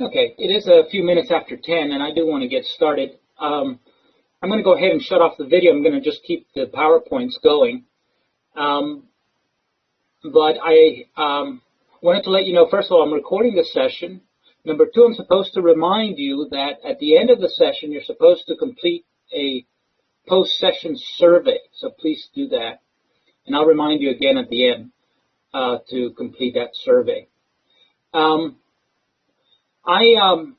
Okay, it is a few minutes after 10, and I do want to get started. I'm going to go ahead and shut off the video. I'm going to just keep the PowerPoints going. But I wanted to let you know, first of all, I'm recording this session. Number two, I'm supposed to remind you that at the end of the session, you're supposed to complete a post-session survey. So please do that. And I'll remind you again at the end to complete that survey. I am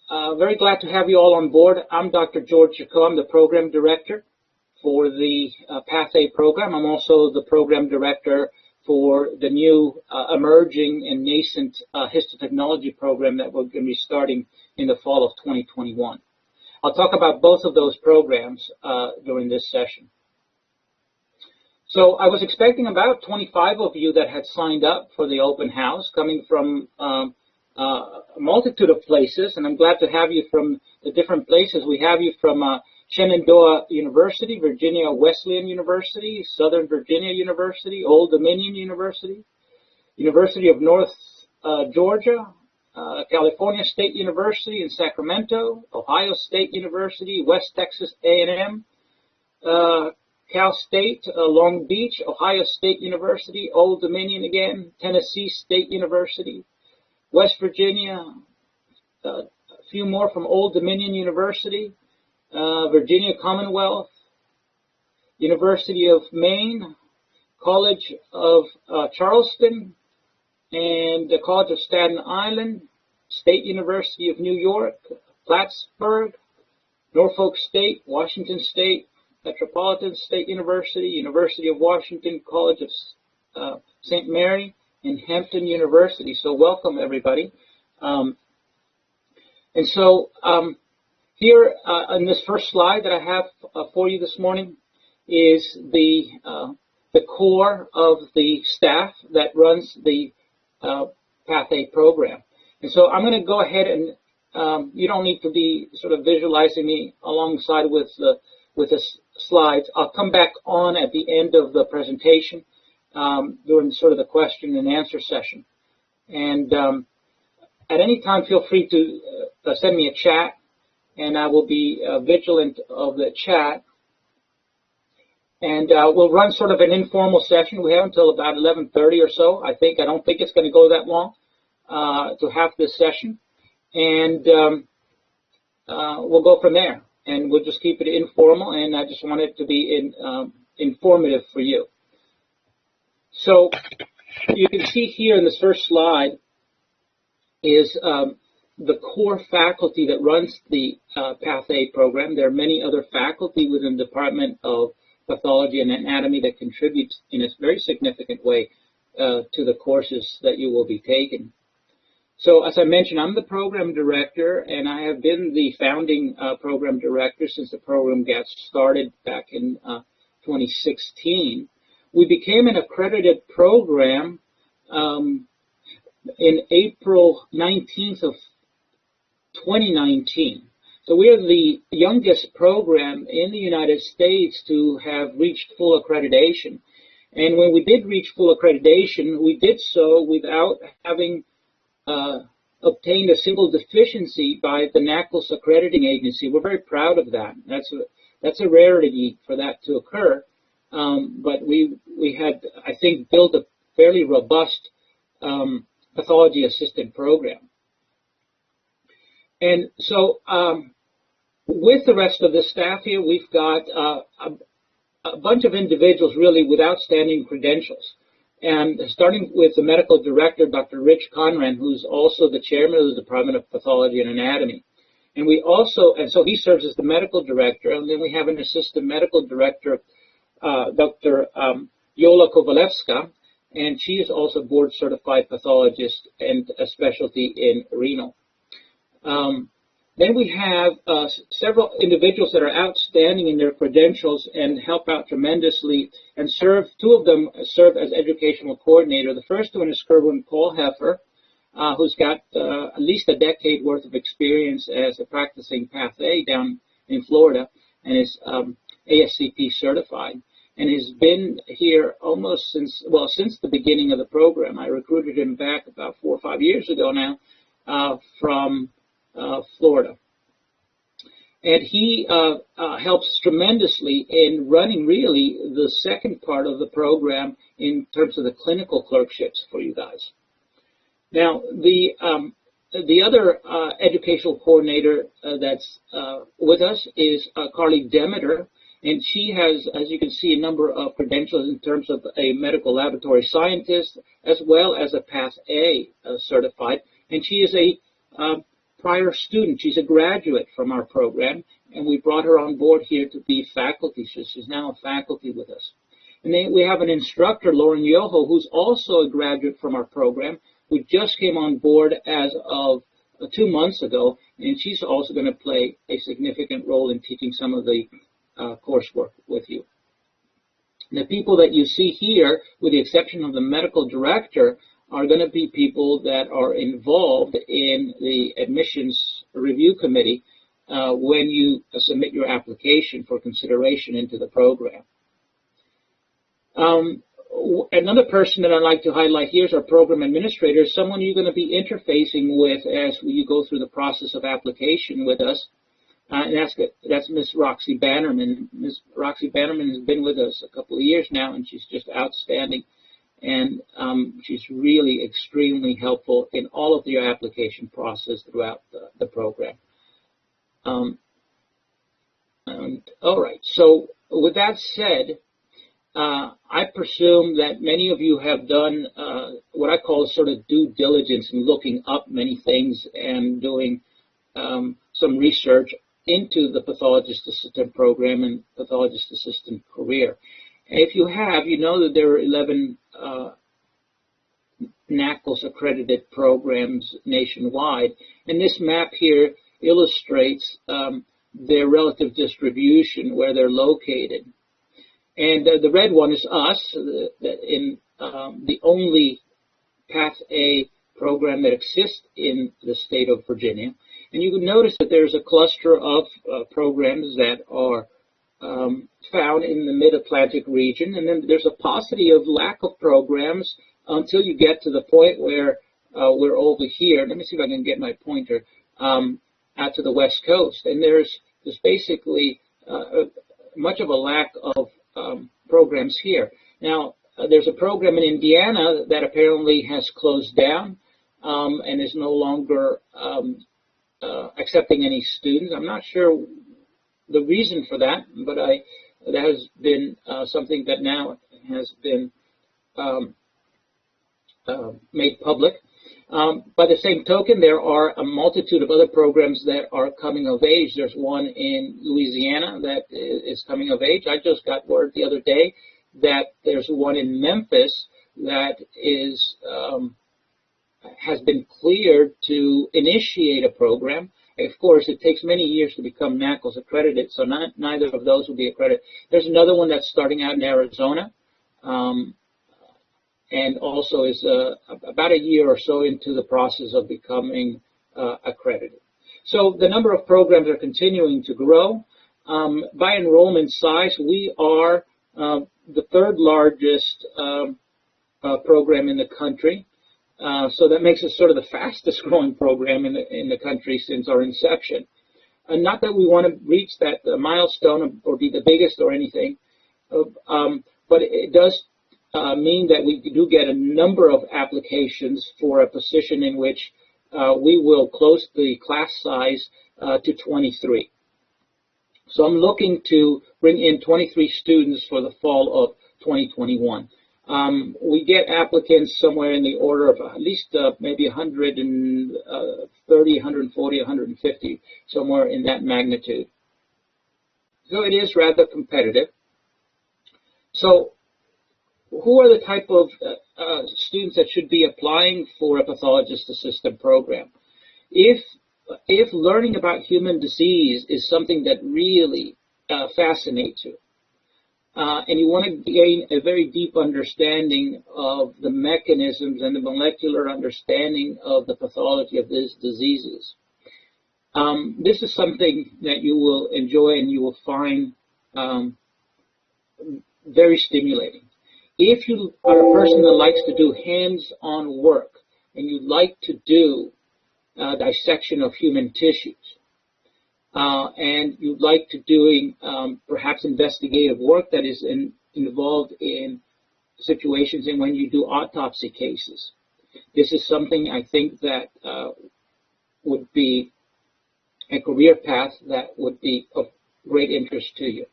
very glad to have you all on board. I'm Dr. George Jaco. I'm the program director for the PathA program. I'm also the program director for the new emerging and nascent Histo Technology program that we're going to be starting in the fall of 2021. I'll talk about both of those programs during this session. So I was expecting about 25 of you that had signed up for the open house, coming from a multitude of places, and I'm glad to have you from the different places. We have you from Shenandoah University, Virginia Wesleyan University, Southern Virginia University, Old Dominion University, University of North Georgia, California State University in Sacramento, Ohio State University, West Texas A&M, Cal State, Long Beach, Ohio State University, Old Dominion again, Tennessee State University, West Virginia, a few more from Old Dominion University, Virginia Commonwealth, University of Maine, College of Charleston, and the College of Staten Island, State University of New York, Plattsburgh, Norfolk State, Washington State, Metropolitan State University, University of Washington, College of St. Mary, and Hampton University. So welcome, everybody. And so here on this first slide that I have for you this morning is the core of the staff that runs the PathA program. And so I'm going to go ahead and you don't need to be sort of visualizing me alongside with the slides. I'll come back on at the end of the presentation during sort of the question and answer session. And at any time, feel free to send me a chat, and I will be vigilant of the chat. And we'll run sort of an informal session. We have until about 11:30 or so. I don't think it's going to go that long to have this session. And we'll go from there. And we'll just keep it informal, and I just want it to be informative for you. So you can see here in this first slide is the core faculty that runs the PathA program. There are many other faculty within the Department of Pathology and Anatomy that contributes in a very significant way to the courses that you will be taking. So as I mentioned, I'm the program director, and I have been the founding program director since the program got started back in 2016. We became an accredited program in April 19th of 2019. So we are the youngest program in the United States to have reached full accreditation. And when we did reach full accreditation, we did so without having obtained a single deficiency by the NACLS accrediting agency. We're very proud of that. That's a rarity for that to occur. But we had, I think, built a fairly robust pathology assistant program. And so with the rest of the staff here, we've got a bunch of individuals really with outstanding credentials. And starting with the medical director, Dr. Rich Conran, who's also the chairman of the Department of Pathology and Anatomy. And we also, and so he serves as the medical director, and then we have an assistant medical director, Dr. Yola Kovalevska, and she is also board certified pathologist and a specialty in renal. Then we have several individuals that are outstanding in their credentials and help out tremendously and serve. Two of them serve as educational coordinator. The first one is Kerwin Kohlheffer, who's got at least a decade worth of experience as a practicing PathA down in Florida and is ASCP certified. And has been here almost since the beginning of the program. I recruited him back about 4 or 5 years ago now from Florida. And he helps tremendously in running really the second part of the program in terms of the clinical clerkships for you guys. Now, the other educational coordinator that's with us is Carly Demeter, and she has, as you can see, a number of credentials in terms of a medical laboratory scientist as well as a Path A certified, and she is a prior student. She's a graduate from our program, and we brought her on board here to be faculty. So she's now a faculty with us. And then we have an instructor, Lauren Yoho, who's also a graduate from our program, who just came on board as of 2 months ago, and she's also going to play a significant role in teaching some of the coursework with you. The people that you see here, with the exception of the medical director, are going to be people that are involved in the admissions review committee when you submit your application for consideration into the program. Another person that I'd like to highlight here is our program administrator, someone you're going to be interfacing with as you go through the process of application with us. And that's Miss Roxy Bannerman. Miss Roxy Bannerman has been with us a couple of years now, and she's just outstanding. And she's really extremely helpful in all of your application process throughout the program. All right, so with that said, I presume that many of you have done what I call sort of due diligence in looking up many things and doing some research into the Pathologist Assistant program and Pathologist Assistant career. If you have, you know that there are 11 NACLS accredited programs nationwide, and this map here illustrates their relative distribution, where they're located. And the red one is us, in the only Path A program that exists in the state of Virginia. And you can notice that there's a cluster of programs that are found in the Mid-Atlantic region, and then there's a paucity of lack of programs until you get to the point where we're over here. Let me see if I can get my pointer out to the West Coast, and there's basically much of a lack of programs here. Now, there's a program in Indiana that apparently has closed down and is no longer accepting any students. I'm not sure the reason for that, but that has been something that now has been made public. By the same token, there are a multitude of other programs that are coming of age. There's one in Louisiana that is coming of age. I just got word the other day that there's one in Memphis that is has been cleared to initiate a program. Of course, it takes many years to become NACLS accredited, so neither of those will be accredited. There's another one that's starting out in Arizona, and also is about a year or so into the process of becoming accredited. So the number of programs are continuing to grow. By enrollment size, we are the third largest program in the country. So that makes us sort of the fastest growing program in the country since our inception. And not that we want to reach that milestone or be the biggest or anything, but it does mean that we do get a number of applications for a position in which we will close the class size to 23. So I'm looking to bring in 23 students for the fall of 2021. We get applicants somewhere in the order of at least maybe 130, 140, 150, somewhere in that magnitude. So it is rather competitive. So who are the type of students that should be applying for a pathologist assistant program? If learning about human disease is something that really fascinates you, and you want to gain a very deep understanding of the mechanisms and the molecular understanding of the pathology of these diseases, this is something that you will enjoy and you will find very stimulating. If you are a person that likes to do hands-on work and you like to do dissection of human tissues. And you'd like to doing perhaps investigative work that is involved in situations in when you do autopsy cases. This is something I think that would be a career path that would be of great interest to you.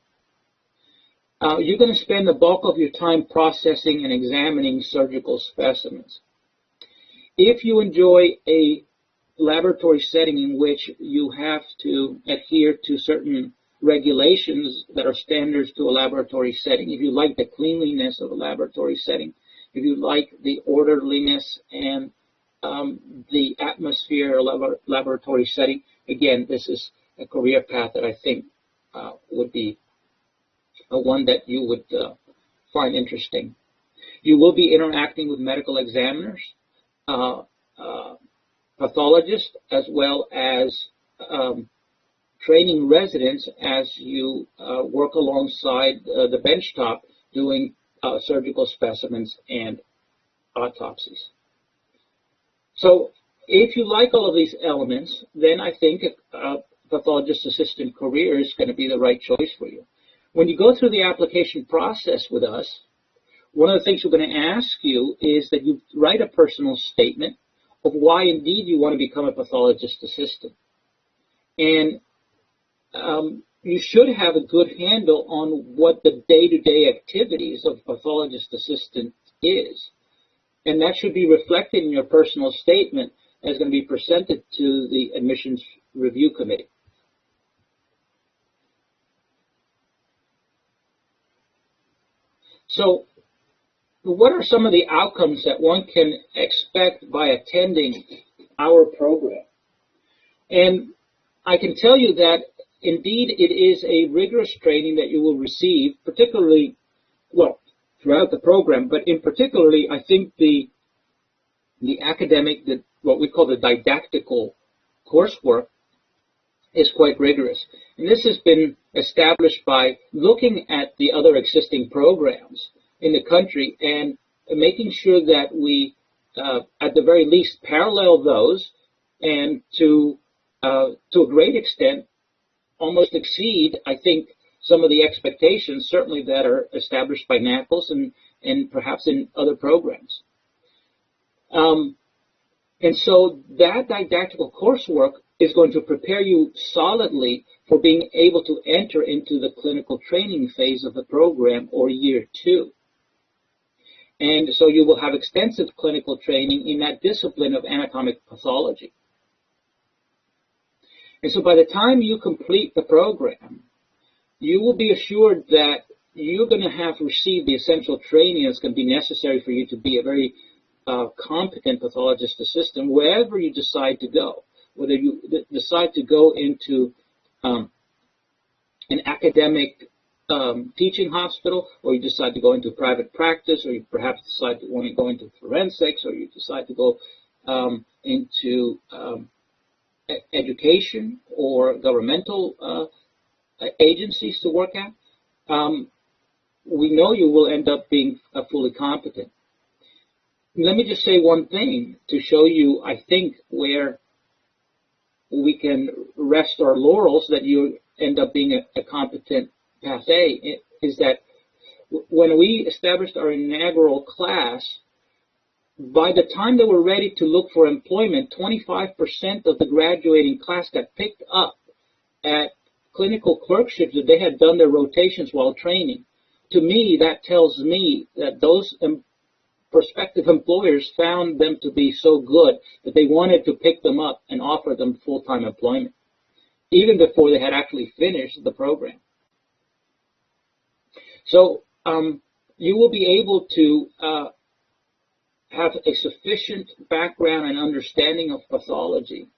You're going to spend the bulk of your time processing and examining surgical specimens. If you enjoy a laboratory setting in which you have to adhere to certain regulations that are standards to a laboratory setting, if you like the cleanliness of a laboratory setting, if you like the orderliness and the atmosphere of a laboratory setting, again, this is a career path that I think would be one that you would find interesting. You will be interacting with medical examiners, pathologists, as well as training residents as you work alongside the benchtop doing surgical specimens and autopsies. So if you like all of these elements, then I think a pathologist assistant career is going to be the right choice for you. When you go through the application process with us, one of the things we're going to ask you is that you write a personal statement of why indeed you want to become a pathologist assistant. And you should have a good handle on what the day-to-day activities of a pathologist assistant is. And that should be reflected in your personal statement as going to be presented to the admissions review committee. So what are some of the outcomes that one can expect by attending our program? And I can tell you that indeed it is a rigorous training that you will receive, particularly, well, throughout the program, but in particularly, I think the academic, what we call the didactical coursework, is quite rigorous. And this has been established by looking at the other existing programs in the country and making sure that we, at the very least, parallel those and to a great extent, almost exceed, I think, some of the expectations, certainly that are established by NACLS and perhaps in other programs. And so that didactical coursework is going to prepare you solidly for being able to enter into the clinical training phase of the program, or year 2. And so you will have extensive clinical training in that discipline of anatomic pathology. And so by the time you complete the program, you will be assured that you're going to have received the essential training that's going to be necessary for you to be a very competent pathologist assistant wherever you decide to go. Whether you decide to go into an academic teaching hospital, or you decide to go into private practice, or you perhaps decide to want to go into forensics, or you decide to go into education or governmental agencies to work at, we know you will end up being fully competent. Let me just say one thing to show you, I think, where we can rest our laurels that you end up being a competent Path A, is that when we established our inaugural class, by the time they were ready to look for employment, 25% of the graduating class got picked up at clinical clerkships that they had done their rotations while training. To me, that tells me that those prospective employers found them to be so good that they wanted to pick them up and offer them full-time employment, even before they had actually finished the program. So you will be able to have a sufficient background and understanding of pathology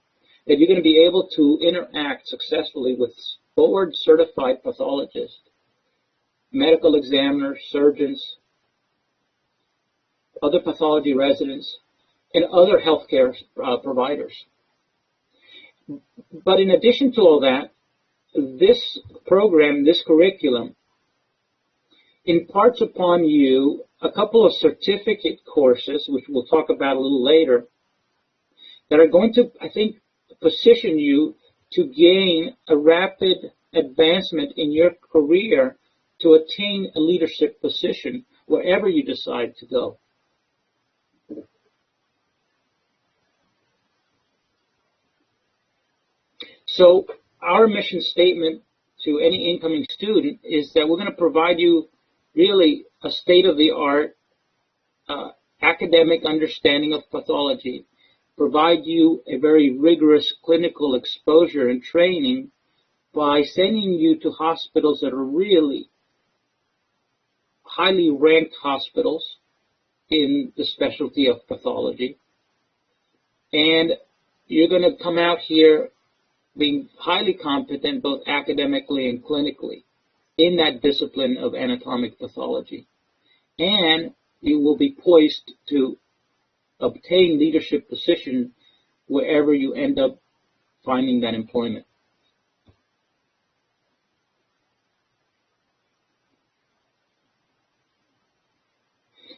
that you're going to be able to interact successfully with board-certified pathologists, medical examiners, surgeons, other pathology residents, and other healthcare providers. But in addition to all that, this program, this curriculum, imparts upon you a couple of certificate courses, which we'll talk about a little later, that are going to, I think, position you to gain a rapid advancement in your career to attain a leadership position wherever you decide to go. So our mission statement to any incoming student is that we're going to provide you really a state-of-the-art academic understanding of pathology, provide you a very rigorous clinical exposure and training by sending you to hospitals that are really highly ranked hospitals in the specialty of pathology. And you're going to come out here being highly competent both academically and clinically in that discipline of anatomic pathology. And you will be poised to obtain leadership position wherever you end up finding that employment.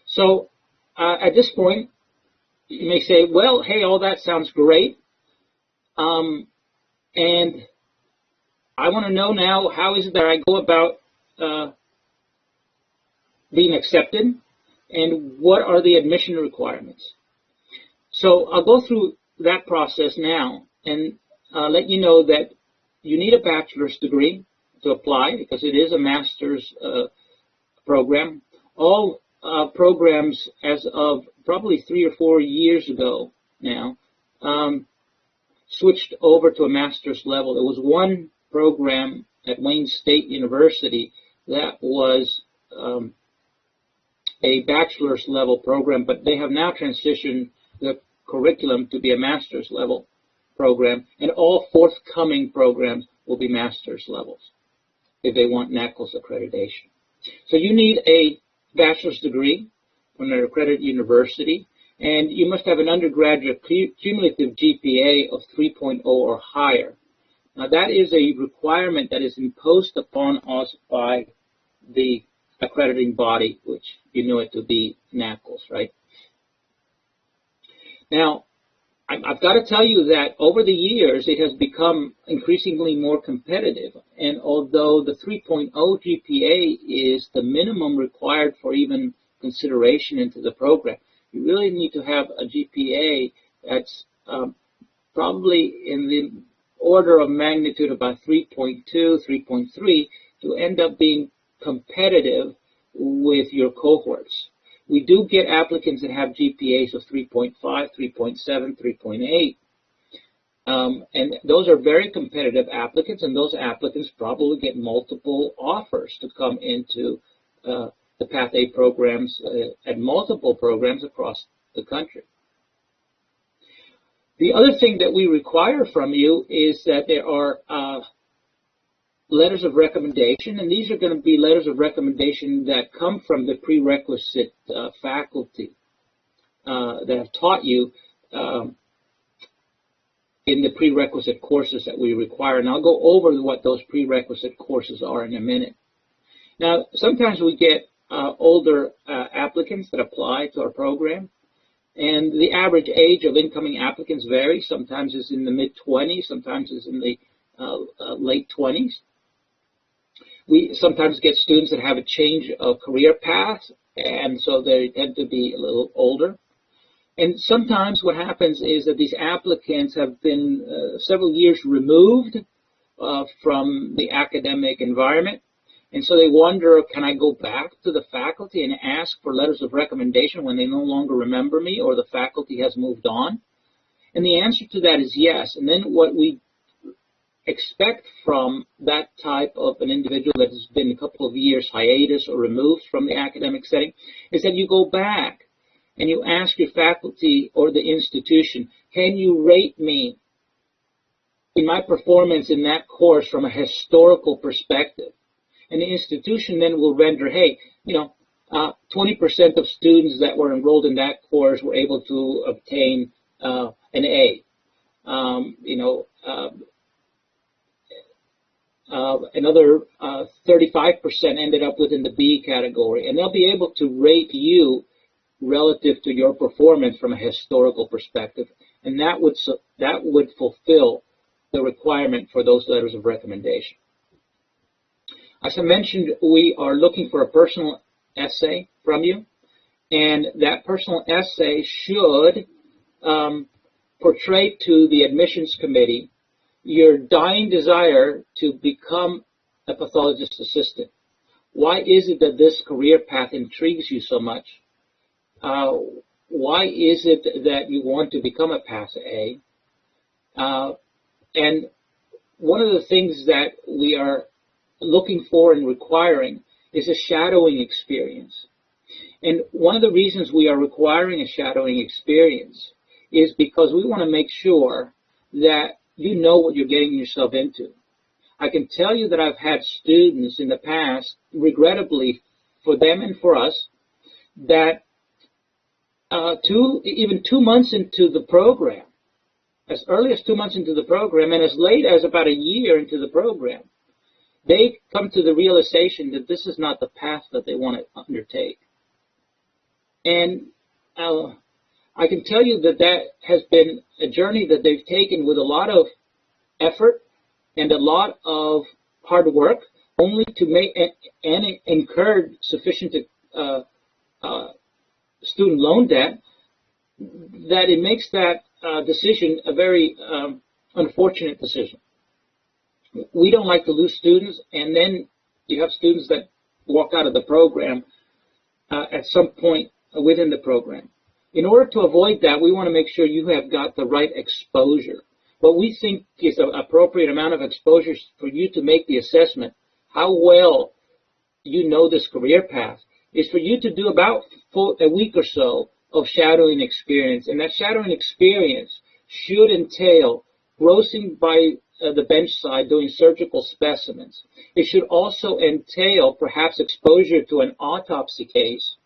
So at this point, you may say, well, hey, all that sounds great. And I want to know now, how is it that I go about being accepted, and what are the admission requirements? So I'll go through that process now and let you know that you need a bachelor's degree to apply, because it is a master's program. All programs as of probably 3 or 4 years ago now switched over to a master's level. There was one program at Wayne State University that was a bachelor's level program, but they have now transitioned the curriculum to be a master's level program, and all forthcoming programs will be master's levels if they want NACLS accreditation. So you need a bachelor's degree from an accredited university, and you must have an undergraduate cumulative GPA of 3.0 or higher. Now, that is a requirement that is imposed upon us by the accrediting body, which you know it to be NACLS, right? Now, I've got to tell you that over the years, it has become increasingly more competitive. And although the 3.0 GPA is the minimum required for even consideration into the program, you really need to have a GPA that's probably in the order of magnitude about 3.2, 3.3 to end up being competitive with your cohorts. We do get applicants that have GPAs of 3.5, 3.7, 3.8. And those are very competitive applicants, and those applicants probably get multiple offers to come into the Path A programs at multiple programs across the country. The other thing that we require from you is that there are letters of recommendation, and these are going to be letters of recommendation that come from the prerequisite faculty that have taught you in the prerequisite courses that we require. And I'll go over what those prerequisite courses are in a minute. Now, sometimes we get older applicants that apply to our program, and the average age of incoming applicants varies. Sometimes it's in the mid-20s, sometimes it's in the late 20s. We sometimes get students that have a change of career path, and so they tend to be a little older. And sometimes what happens is that these applicants have been several years removed from the academic environment, and so they wonder, can I go back to the faculty and ask for letters of recommendation when they no longer remember me or the faculty has moved on? And the answer to that is yes. And then what we expect from that type of an individual that has been a couple of years hiatus or removed from the academic setting is that you go back and you ask your faculty or the institution, can you rate me in my performance in that course from a historical perspective? And the institution then will render, hey, 20% of students that were enrolled in that course were able to obtain an A. Another 35% ended up within the B category, and they'll be able to rate you relative to your performance from a historical perspective. and that would fulfill the requirement for those letters of recommendation. As I mentioned, we are looking for a personal essay from you, and that personal essay should portray to the admissions committee your dying desire to become a pathologist assistant. Why is it that this career path intrigues you so much? Why is it that you want to become a Path A? And one of the things that we are looking for and requiring is a shadowing experience. And one of the reasons we are requiring a shadowing experience is because we want to make sure that you know what you're getting yourself into. I can tell you that I've had students in the past, regrettably for them and for us, that even 2 months into the program, as early as 2 months into the program, and as late as about a year into the program, they come to the realization that this is not the path that they want to undertake. And I can tell you that that has been a journey that they've taken with a lot of effort and a lot of hard work, only to make and incurred sufficient student loan debt, that it makes that decision a very unfortunate decision. We don't like to lose students, and then you have students that walk out of the program at some point within the program. In order to avoid that, we want to make sure you have got the right exposure. What we think is an appropriate amount of exposure for you to make the assessment how well you know this career path is for you to do about a week or so of shadowing experience. And that shadowing experience should entail grossing by the bench side, doing surgical specimens. It should also entail perhaps exposure to an autopsy case,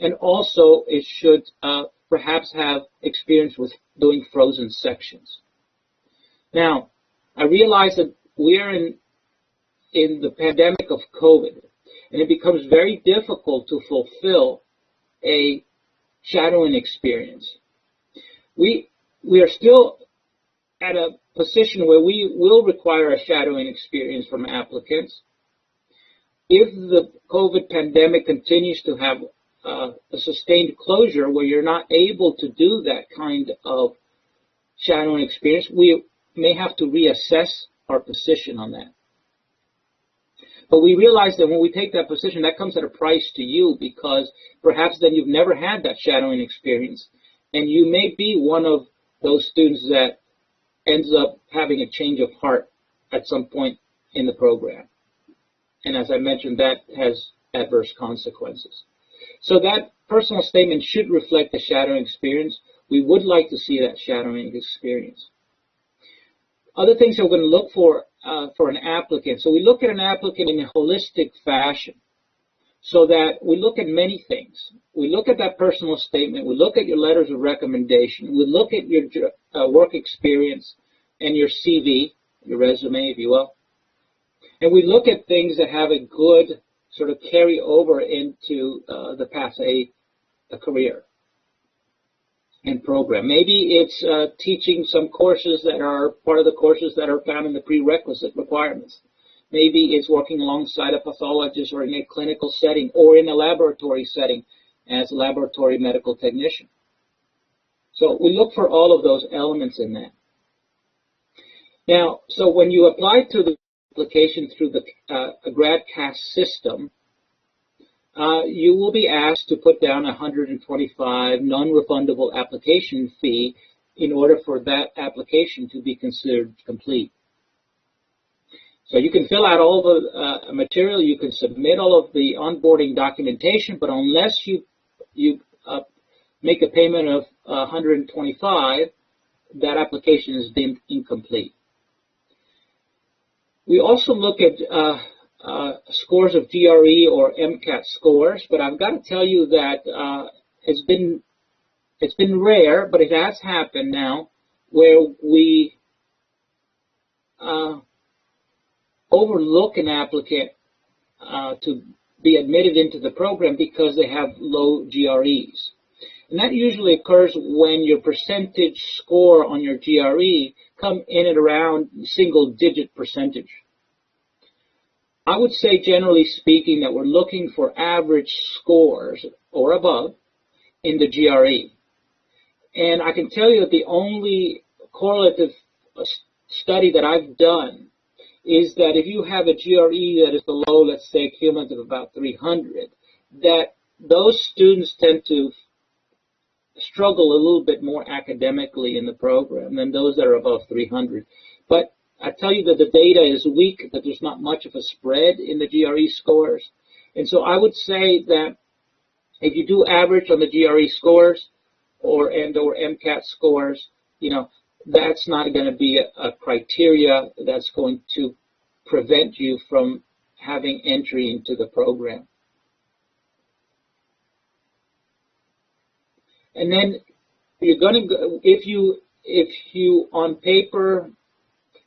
and also it should perhaps have experience with doing frozen sections. Now, I realize that we are in the pandemic of COVID, and it becomes very difficult to fulfill a shadowing experience. We are still at a position where we will require a shadowing experience from applicants. If the COVID pandemic continues to have a sustained closure where you're not able to do that kind of shadowing experience, we may have to reassess our position on that. But we realize that when we take that position, that comes at a price to you, because perhaps then you've never had that shadowing experience, and you may be one of those students that ends up having a change of heart at some point in the program. And as I mentioned, that has adverse consequences. So that personal statement should reflect the shadowing experience. We would like to see that shadowing experience. Other things that we're going to look for an applicant. So we look at an applicant in a holistic fashion, so that we look at many things. We look at that personal statement. We look at your letters of recommendation. We look at your work experience and your CV, your resume, if you will. And we look at things that have a good sort of carry over into the Path A career and program. Maybe it's teaching some courses that are part of the courses that are found in the prerequisite requirements. Maybe it's working alongside a pathologist or in a clinical setting or in a laboratory setting as a laboratory medical technician. So we look for all of those elements in that. Now, so when you apply to the application through the GradCast system, you will be asked to put down a $125 non-refundable application fee in order for that application to be considered complete. So you can fill out all the material, you can submit all of the onboarding documentation, but unless you make a payment of $125, that application is deemed incomplete. We also look at scores of GRE or MCAT scores, but I've got to tell you that it's been rare, but it has happened now, where we overlook an applicant to be admitted into the program because they have low GREs. And that usually occurs when your percentage score on your GRE come in at around single-digit percentage. I would say, generally speaking, that we're looking for average scores or above in the GRE. And I can tell you that the only correlative study that I've done is that if you have a GRE that is below, let's say, a cumulative of about 300, that those students tend to struggle a little bit more academically in the program than those that are above 300. But I tell you that the data is weak, that there's not much of a spread in the GRE scores. And so I would say that if you do average on the GRE scores or MCAT scores, you know, that's not going to be a criteria that's going to prevent you from having entry into the program. And then you're going to, if you on paper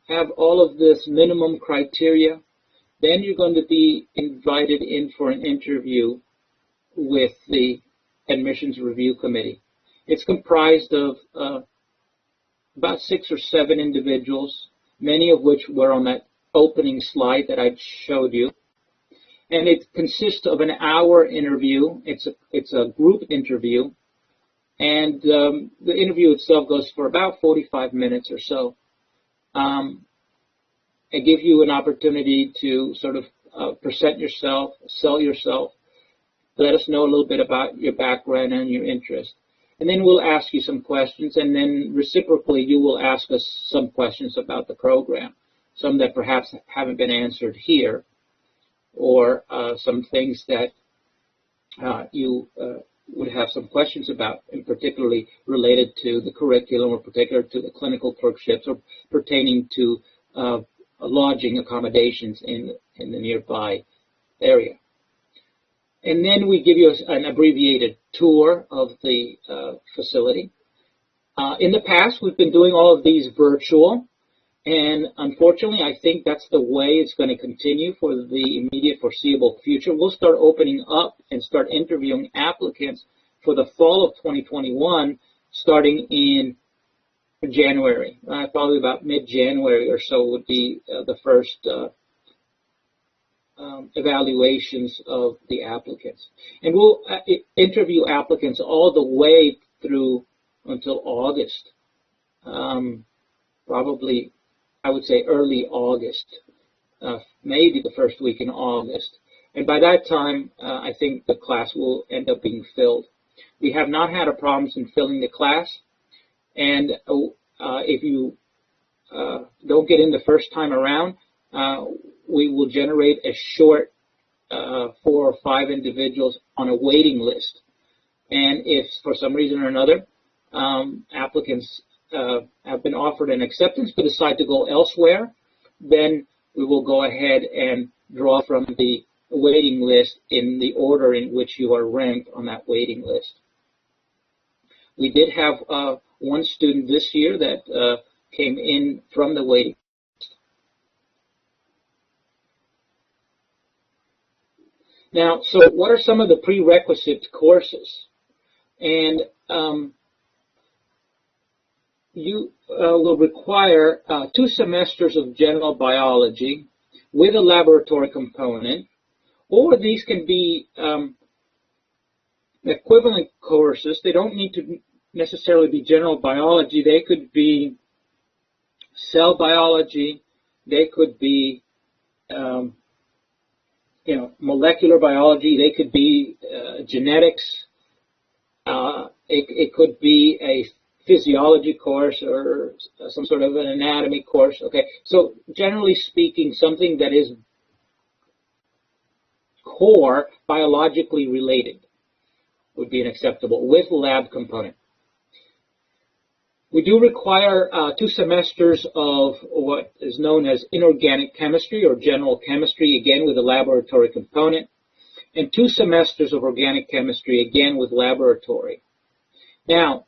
have all of this minimum criteria, then you're going to be invited in for an interview with the admissions review committee. It's comprised of about 6 or 7 individuals, many of which were on that opening slide that I showed you. And it consists of an hour interview. It's a group interview. And the interview itself goes for about 45 minutes or so. It gives you an opportunity to sort of present yourself, sell yourself, let us know a little bit about your background and your interest. And then we'll ask you some questions, and then reciprocally you will ask us some questions about the program, some that perhaps haven't been answered here, or some things that you would have some questions about, and particularly related to the curriculum or particular to the clinical clerkships or pertaining to lodging accommodations in the nearby area. And then we give you an abbreviated tour of the facility. In the past, we've been doing all of these virtual, and unfortunately, I think that's the way it's going to continue for the immediate foreseeable future. We'll start opening up and start interviewing applicants for the fall of 2021, starting in January. Probably about mid-January or so would be the first evaluations of the applicants. And we'll interview applicants all the way through until August, probably, I would say, early August, maybe the first week in August. And by that time, I think the class will end up being filled. We have not had a problem in filling the class, and if you don't get in the first time around, we will generate a short 4 or 5 individuals on a waiting list. And if for some reason or another applicants have been offered an acceptance but decide to go elsewhere, then we will go ahead and draw from the waiting list in the order in which you are ranked on that waiting list. We did have one student this year that came in from the waiting list. Now, so what are some of the prerequisite courses? And you will require 2 semesters of general biology with a laboratory component, or these can be equivalent courses. They don't need to necessarily be general biology. They could be cell biology. They could be molecular biology. They could be genetics. It could be a physiology course or some sort of an anatomy course. Okay, so generally speaking, something that is core biologically related would be an acceptable with lab component. We do require 2 semesters of what is known as inorganic chemistry or general chemistry, again with a laboratory component, and 2 semesters of organic chemistry, again with laboratory. Now,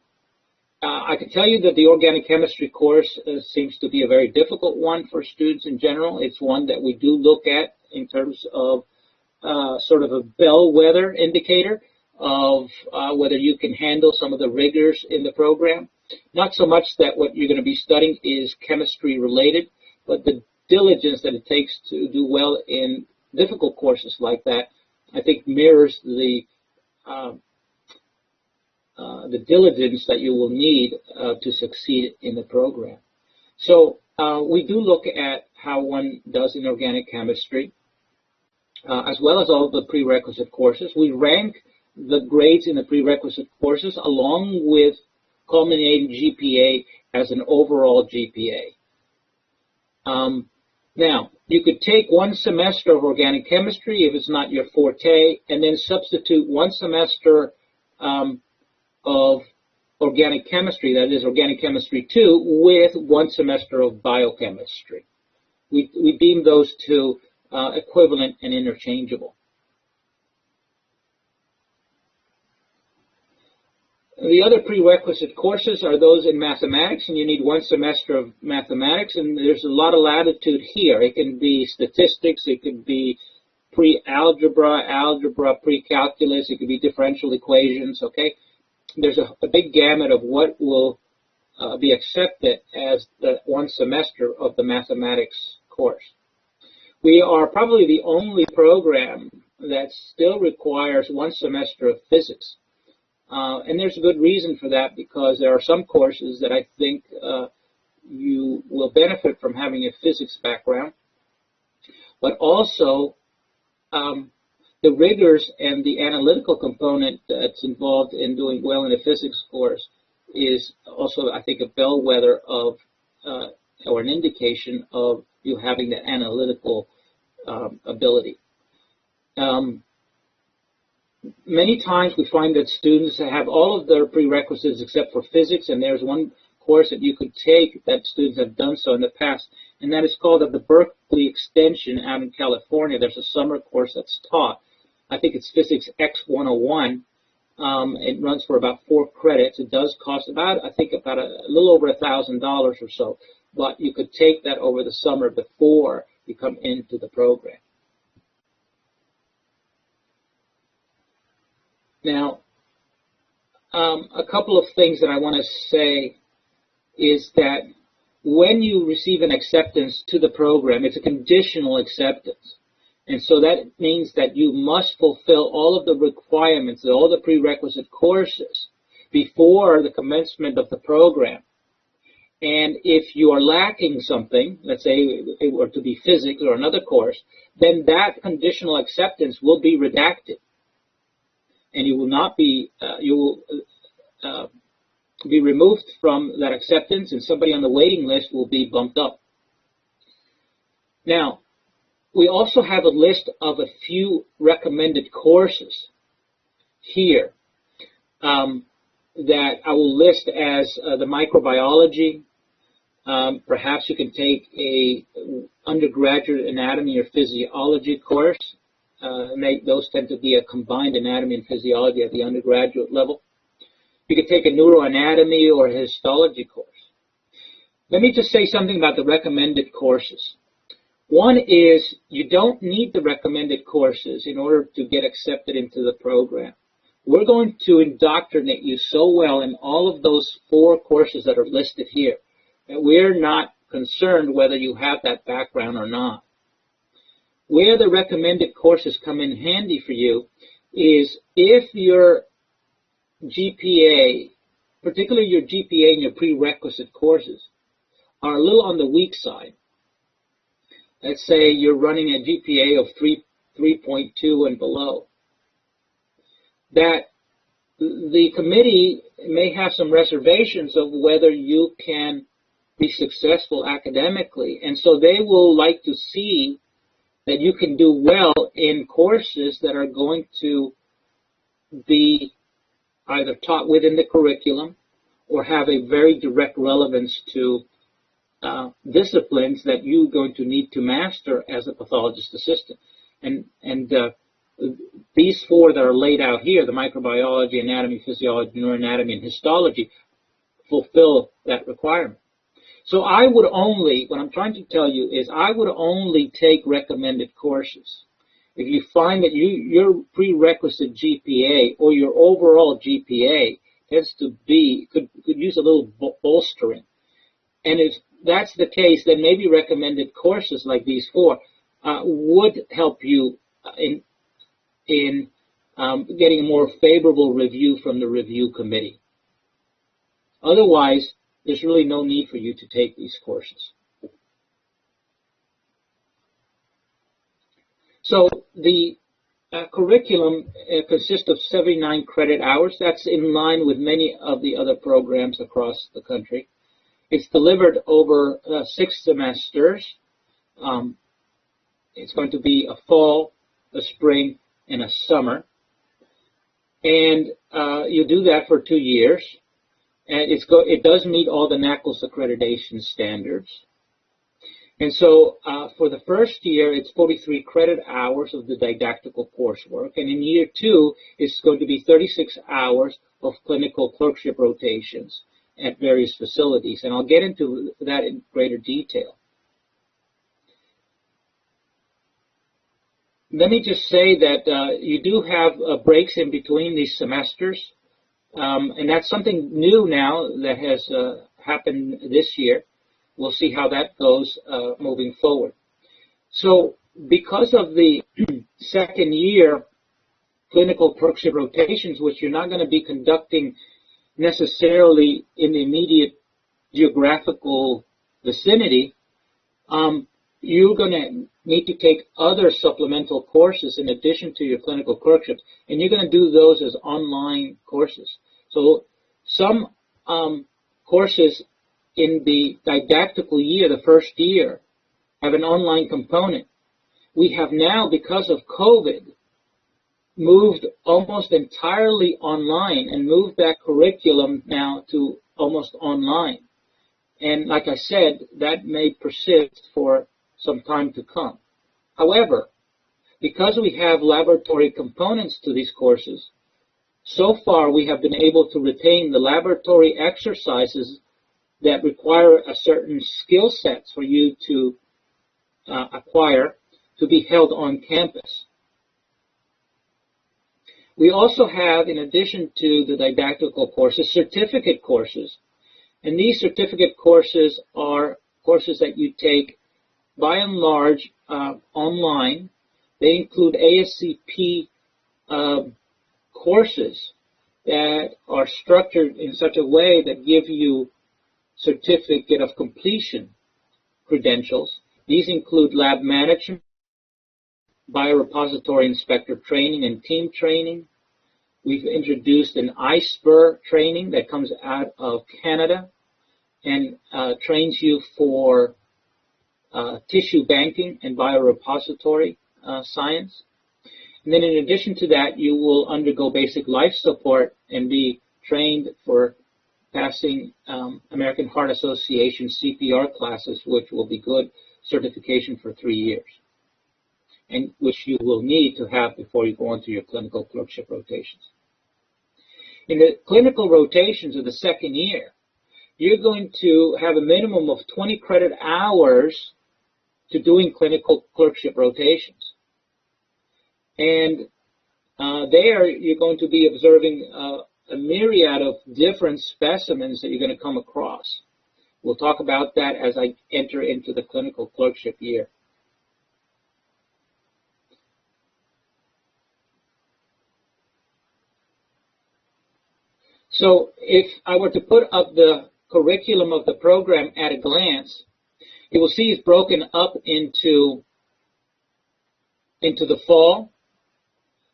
I can tell you that the organic chemistry course seems to be a very difficult one for students in general. It's one that we do look at in terms of sort of a bellwether indicator of whether you can handle some of the rigors in the program. Not so much that what you're going to be studying is chemistry related, but the diligence that it takes to do well in difficult courses like that, I think mirrors the diligence that you will need to succeed in the program. So we do look at how one does in organic chemistry, as well as all the prerequisite courses. We rank the grades in the prerequisite courses along with culminating GPA as an overall GPA. Now, you could take one semester of organic chemistry if it's not your forte, and then substitute one semester of organic chemistry, that is organic chemistry 2, with one semester of biochemistry. We deem those two equivalent and interchangeable. The other prerequisite courses are those in mathematics, and you need one semester of mathematics, and there's a lot of latitude here. It can be statistics, it could be pre-algebra, algebra, pre-calculus, it could be differential equations, okay? There's a big gamut of what will be accepted as the one semester of the mathematics course. We are probably the only program that still requires one semester of physics. And there's a good reason for that, because there are some courses that I think you will benefit from having a physics background, but also the rigors and the analytical component that's involved in doing well in a physics course is also, I think, a bellwether of or an indication of you having that analytical ability. Many times we find that students have all of their prerequisites except for physics, and there's one course that you could take that students have done so in the past, and that is called at the Berkeley Extension out in California. There's a summer course that's taught. I think it's Physics X 101. It runs for about 4 credits. It does cost about, I think, about a little over $1,000 or so, but you could take that over the summer before you come into the program. Now, a couple of things that I want to say is that when you receive an acceptance to the program, it's a conditional acceptance. And so that means that you must fulfill all of the requirements, all the prerequisite courses before the commencement of the program. And if you are lacking something, let's say it were to be physics or another course, then that conditional acceptance will be redacted. And you will not be, be removed from that acceptance, and somebody on the waiting list will be bumped up. Now, we also have a list of a few recommended courses here that I will list as the microbiology. Perhaps you can take a undergraduate anatomy or physiology course. Those tend to be a combined anatomy and physiology at the undergraduate level. You could take a neuroanatomy or a histology course. Let me just say something about the recommended courses. One is you don't need the recommended courses in order to get accepted into the program. We're going to indoctrinate you so well in all of those 4 courses that are listed here that we're not concerned whether you have that background or not. Where the recommended courses come in handy for you is if your GPA, particularly your GPA and your prerequisite courses, are a little on the weak side. Let's say you're running a GPA of 3.2 and below. That the committee may have some reservations of whether you can be successful academically, and so they will like to see that you can do well in courses that are going to be either taught within the curriculum or have a very direct relevance to disciplines that you're going to need to master as a pathologist assistant. And these 4 that are laid out here, the microbiology, anatomy, physiology, neuroanatomy, and histology, fulfill that requirement. So I would only, what I'm trying to tell you is I would only take recommended courses if you find that your prerequisite GPA or your overall GPA tends to be, could use a little bolstering. And if that's the case, then maybe recommended courses like these four would help you in getting a more favorable review from the review committee. Otherwise, there's really no need for you to take these courses. So the curriculum consists of 79 credit hours. That's in line with many of the other programs across the country. It's delivered over 6 semesters. It's going to be a fall, a spring, and a summer. And you do that for 2 years. And it does meet all the NACLS accreditation standards. And so for the first year, it's 43 credit hours of the didactical coursework. And in year 2, it's going to be 36 hours of clinical clerkship rotations at various facilities. And I'll get into that in greater detail. Let me just say that you do have breaks in between these semesters. And that's something new now that has happened this year. We'll see how that goes moving forward. So because of the second year clinical clerkship rotations, which you're not going to be conducting necessarily in the immediate geographical vicinity, you're going to need to take other supplemental courses in addition to your clinical clerkships, and you're going to do those as online courses. So some courses in the didactical year, the first year, have an online component. We have now, because of COVID, moved almost entirely online and moved that curriculum now to almost online. And like I said, that may persist for some time to come. However, because we have laboratory components to these courses, so far we have been able to retain the laboratory exercises that require a certain skill sets for you to acquire to be held on campus. We also have, in addition to the didactical courses, certificate courses. And these certificate courses are courses that you take by and large online. They include ASCP courses that are structured in such a way that give you certificate of completion credentials. These include lab management, biorepository inspector training and team training. We've introduced an ISPER training that comes out of Canada and trains you for tissue banking and biorepository science. And then in addition to that, you will undergo basic life support and be trained for passing American Heart Association CPR classes, which will be good certification for 3 years, and which you will need to have before you go on to your clinical clerkship rotations. In the clinical rotations of the second year, you're going to have a minimum of 20 credit hours to doing clinical clerkship rotations. And there you're going to be observing a myriad of different specimens that you're going to come across. We'll talk about that as I enter into the clinical clerkship year. So if I were to put up the curriculum of the program at a glance, you will see it's broken up into the fall.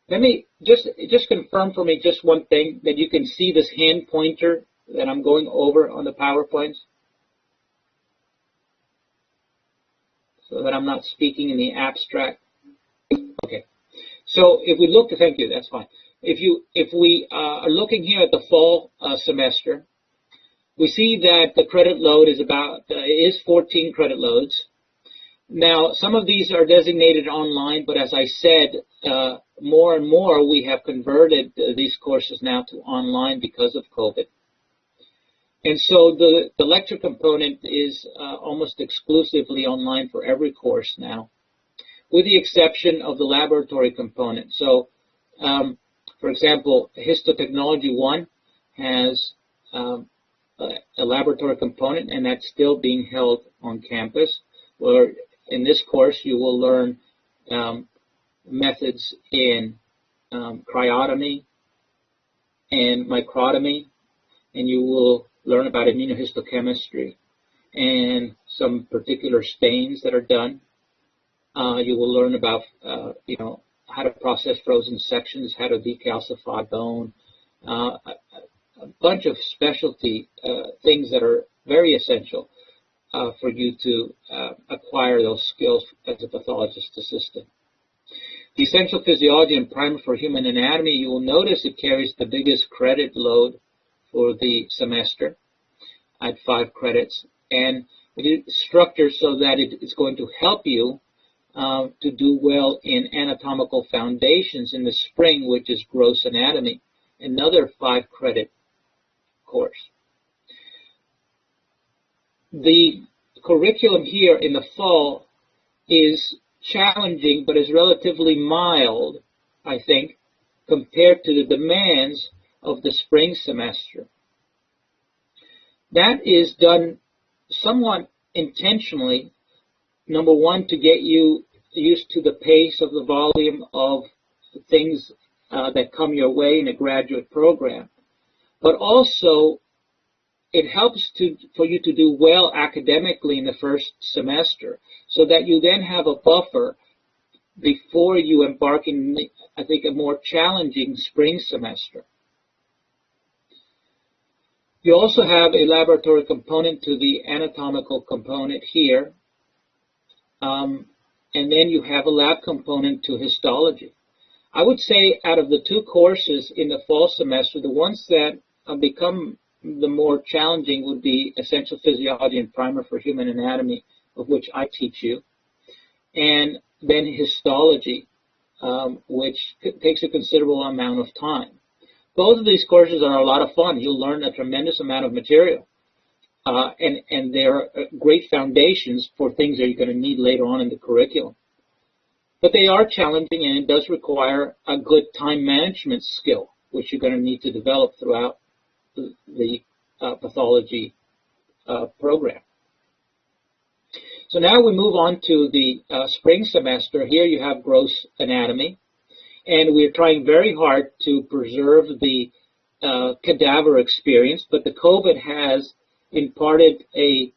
Let me just confirm for me just one thing, that you can see this hand pointer that I'm going over on the PowerPoints, so that I'm not speaking in the abstract. Okay. So if we look, thank you, that's fine. If we are looking here at the fall semester, we see that the credit load is 14 credit loads. Now, some of these are designated online, but as I said, more and more we have converted these courses now to online because of COVID. And so the lecture component is almost exclusively online for every course now. with the exception of the laboratory component. So, for example, Histo Technology 1 has a laboratory component, and that's still being held on campus, where in this course you will learn methods in cryotomy and microtomy, and you will learn about immunohistochemistry and some particular stains that are done. You will learn about, how to process frozen sections, how to decalcify bone, a bunch of specialty things that are very essential for you to acquire those skills as a pathologist assistant. The Essential Physiology and Primer for Human Anatomy, you will notice it carries the biggest credit load for the semester at 5 credits, and it is structured so that it is going to help you to do well in anatomical foundations in the spring, which is gross anatomy, another 5-credit course. The curriculum here in the fall is challenging, but is relatively mild, I think, compared to the demands of the spring semester. That is done somewhat intentionally, number one, to get you used to the pace of the volume of things that come your way in a graduate program, but also it helps for you to do well academically in the first semester, so that you then have a buffer before you embark in, I think, a more challenging spring semester. You also have a laboratory component to the anatomical component here, and then you have a lab component to histology. I would say out of the 2 courses in the fall semester, the ones that become the more challenging would be Essential Physiology and Primer for Human Anatomy, of which I teach you, and then histology, which takes a considerable amount of time. Both of these courses are a lot of fun. You'll learn a tremendous amount of material, and they're great foundations for things that you're going to need later on in the curriculum. But they are challenging, and it does require a good time management skill, which you're going to need to develop throughout the pathology program. So now we move on to the spring semester. Here you have gross anatomy, and we're trying very hard to preserve the cadaver experience, but the COVID has imparted a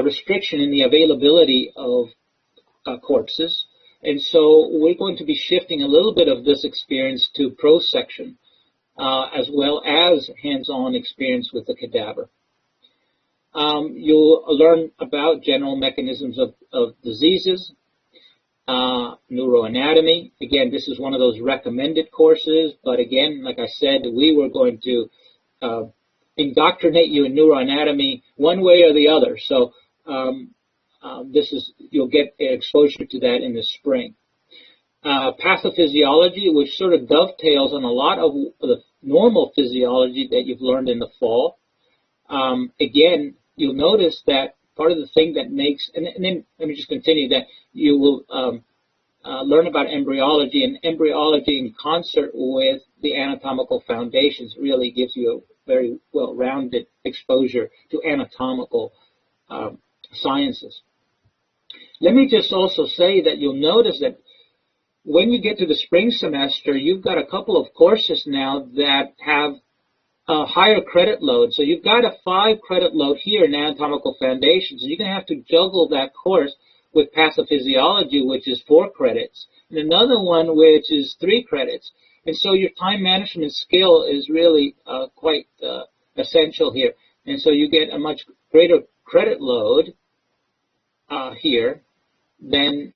restriction in the availability of corpses, and so we're going to be shifting a little bit of this experience to pro section, as well as hands-on experience with the cadaver. You'll learn about general mechanisms of diseases, neuroanatomy. Again, this is one of those recommended courses, but again, like I said, we were going to indoctrinate you in neuroanatomy one way or the other. So you'll get exposure to that in the spring. Pathophysiology, which sort of dovetails on a lot of the normal physiology that you've learned in the fall. Again, you'll notice that part of the thing that makes, and then let me just continue, that you will learn about embryology, and embryology in concert with the anatomical foundations really gives you a very well-rounded exposure to anatomical sciences. Let me just also say that you'll notice that when you get to the spring semester, you've got a couple of courses now that have a higher credit load. So you've got a 5-credit load here in anatomical foundations. You're going to have to juggle that course with pathophysiology, which is 4 credits, and another one which is 3 credits. And so your time management skill is really quite essential here. And so you get a much greater credit load here than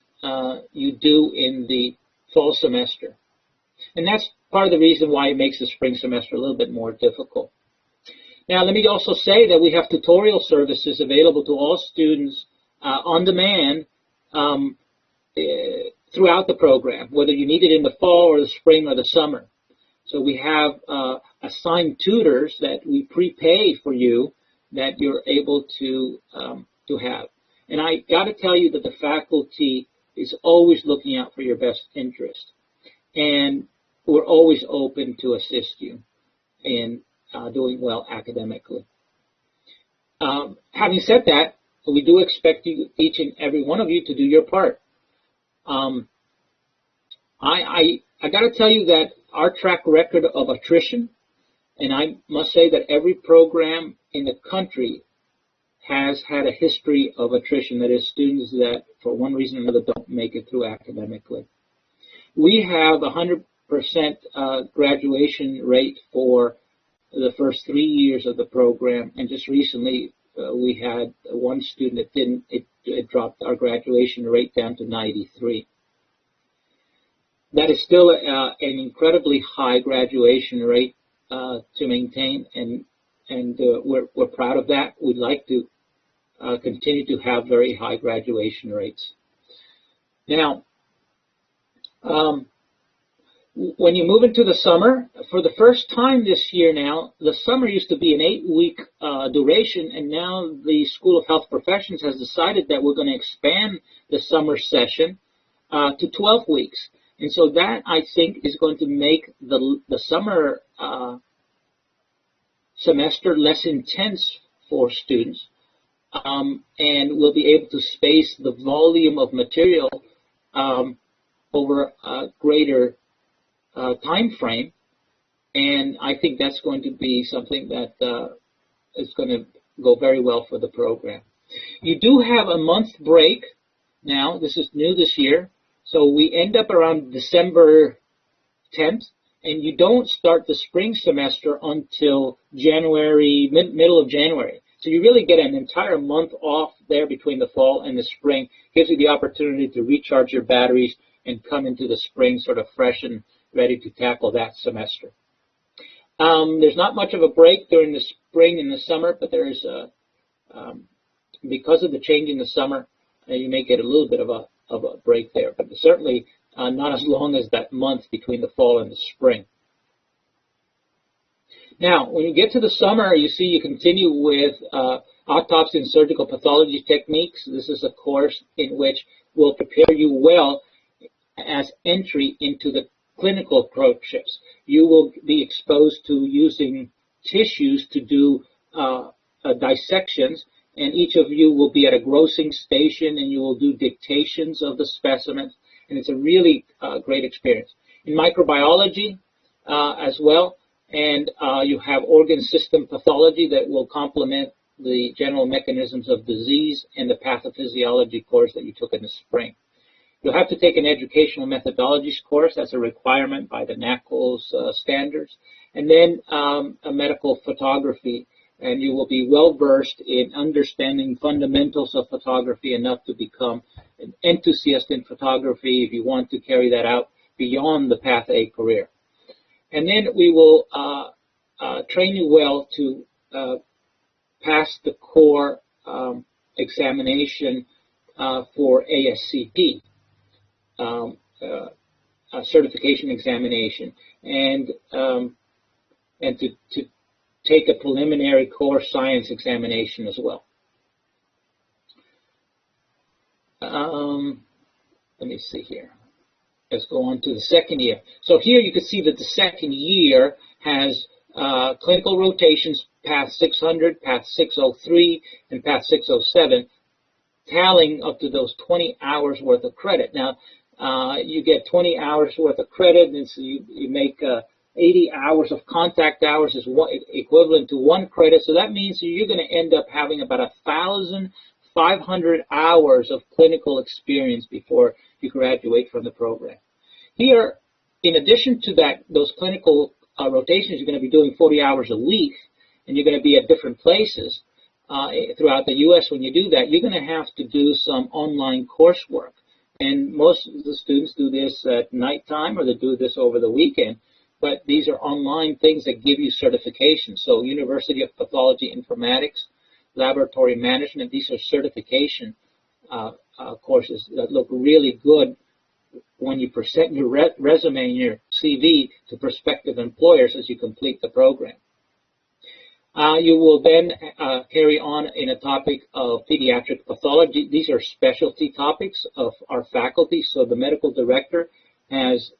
you do in the fall semester. And that's part of the reason why it makes the spring semester a little bit more difficult. Now, let me also say that we have tutorial services available to all students on demand throughout the program, whether you need it in the fall or the spring or the summer. So we have assigned tutors that we prepay for you that you're able to have. And I got to tell you that the faculty is always looking out for your best interest. And we're always open to assist you in doing well academically. Having said that, we do expect you, each and every one of you, to do your part. I got to tell you that our track record of attrition, and I must say that every program in the country has had a history of attrition, that is, students that for one reason or another don't make it through academically. We have a 100% graduation rate for the first 3 years of the program, and just recently we had one student that didn't, it dropped our graduation rate down to 93. That is still an incredibly high graduation rate to maintain, and we're proud of that. We'd like to continue to have very high graduation rates. Now, when you move into the summer, for the first time this year now, the summer used to be an 8-week duration, and now the School of Health Professions has decided that we're going to expand the summer session to 12 weeks. And so that, I think, is going to make the summer semester less intense for students, and we'll be able to space the volume of material over a greater time frame, and I think that's going to be something that is going to go very well for the program. You do have a month break now. This is new this year, so we end up around December 10th, and you don't start the spring semester until January, middle of January. So you really get an entire month off there between the fall and the spring. Gives you the opportunity to recharge your batteries and come into the spring sort of fresh and ready to tackle that semester. There's not much of a break during the spring and the summer, but there is because of the change in the summer, you may get a little bit of a break there, but certainly not as long as that month between the fall and the spring. Now, when you get to the summer, you see you continue with autopsy and surgical pathology techniques. This is a course in which will prepare you well as entry into the clinical approaches. You will be exposed to using tissues to do dissections, and each of you will be at a grossing station, and you will do dictations of the specimens, and it's a really great experience. In microbiology as well, and you have organ system pathology that will complement the general mechanisms of disease and the pathophysiology course that you took in the spring. You'll have to take an educational methodologies course. That's a requirement by the NACL's standards. And then a medical photography. And you will be well versed in understanding fundamentals of photography enough to become an enthusiast in photography if you want to carry that out beyond the Path A career. And then we will train you well to pass the core examination for ASCP. A certification examination, and to take a preliminary core science examination as well. Let me see here. Let's go on to the second year. So here you can see that the second year has clinical rotations, Path 600, Path 603, and Path 607, tallying up to those 20 hours worth of credit. Now, you get 20 hours worth of credit, and so you make 80 hours of contact hours is equivalent to 1 credit. So that means you're going to end up having about 1,500 hours of clinical experience before you graduate from the program. Here, in addition to that, those clinical rotations, you're going to be doing 40 hours a week, and you're going to be at different places throughout the U.S. When you do that, you're going to have to do some online coursework. And most of the students do this at nighttime, or they do this over the weekend. But these are online things that give you certification. So University of Pathology Informatics, Laboratory Management, these are certification courses that look really good when you present your resume and your CV to prospective employers as you complete the program. You will then carry on in a topic of pediatric pathology. These are specialty topics of our faculty, so the medical director has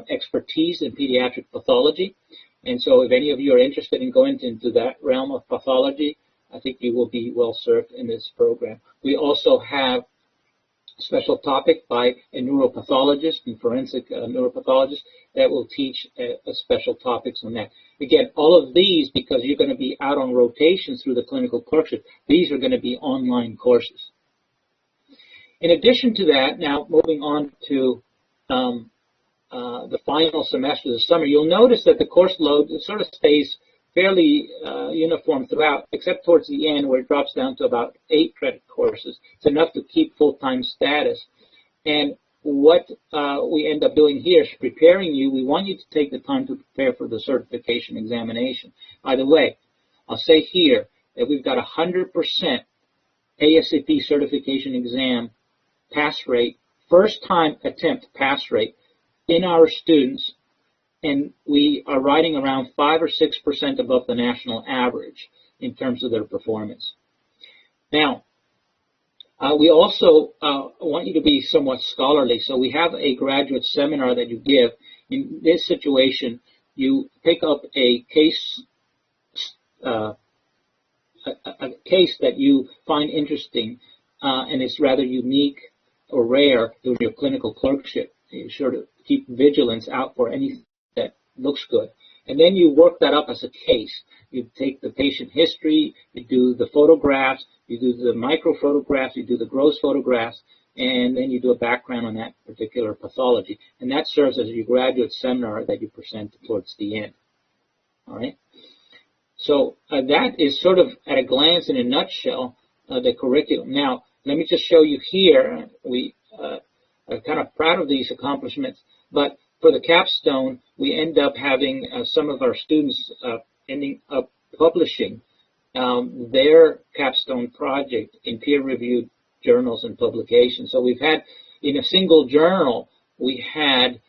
expertise in pediatric pathology. And so if any of you are interested in going into that realm of pathology, I think you will be well served in this program. We also have a special topic by a neuropathologist and forensic neuropathologist that will teach special topics on that. Again, all of these, because you're going to be out on rotation through the clinical clerkship, these are going to be online courses. In addition to that, now moving on to the final semester of the summer, you'll notice that the course load sort of stays fairly uniform throughout, except towards the end where it drops down to about 8 credit courses. It's enough to keep full-time status. And what we end up doing here is preparing you. We want you to take the time to prepare for the certification examination. By the way, I'll say here that we've got 100% ASAP certification exam pass rate, first-time attempt pass rate in our students, and we are riding around 5 or 6% above the national average in terms of their performance. Now, we also want you to be somewhat scholarly, so we have a graduate seminar that you give. In this situation, you pick up a case that you find interesting and is rather unique or rare during your clinical clerkship. You're sure to keep vigilance out for anything that looks good. And then you work that up as a case. You take the patient history, you do the photographs, you do the micro photographs, you do the gross photographs, and then you do a background on that particular pathology. And that serves as your graduate seminar that you present towards the end. All right? So that is sort of at a glance, in a nutshell, the curriculum. Now, let me just show you here. We are kind of proud of these accomplishments, but for the capstone, we end up having some of our students ending up publishing their capstone project in peer-reviewed journals and publications. So we've had, in a single journal, we had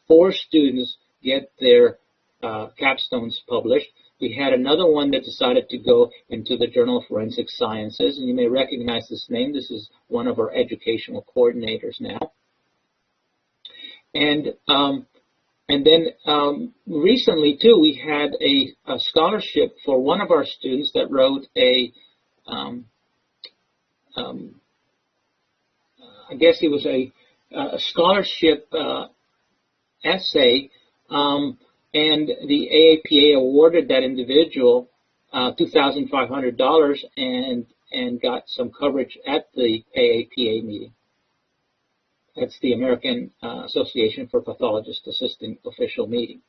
4 students get their capstones published. We had another one that decided to go into the Journal of Forensic Sciences, and you may recognize this name. This is one of our educational coordinators now. And then recently, too, we had a scholarship for one of our students that wrote a, I guess it was a scholarship essay, and the AAPA awarded that individual $2,500 and got some coverage at the AAPA meeting. That's the American Association for Pathologists Assistant official meeting.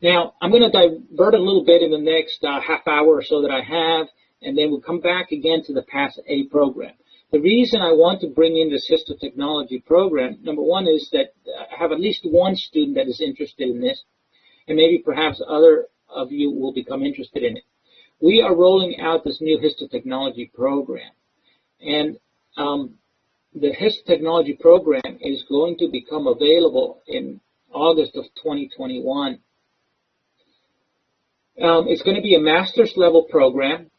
Now, I'm going to divert a little bit in the next half hour or so that I have, and then we'll come back again to the Path A program. The reason I want to bring in this Histo Technology program, number one, is that I have at least one student that is interested in this, and maybe perhaps other of you will become interested in it. We are rolling out this new Histo Technology program, and the Histo Technology program is going to become available in August of 2021. It's going to be a master's level program.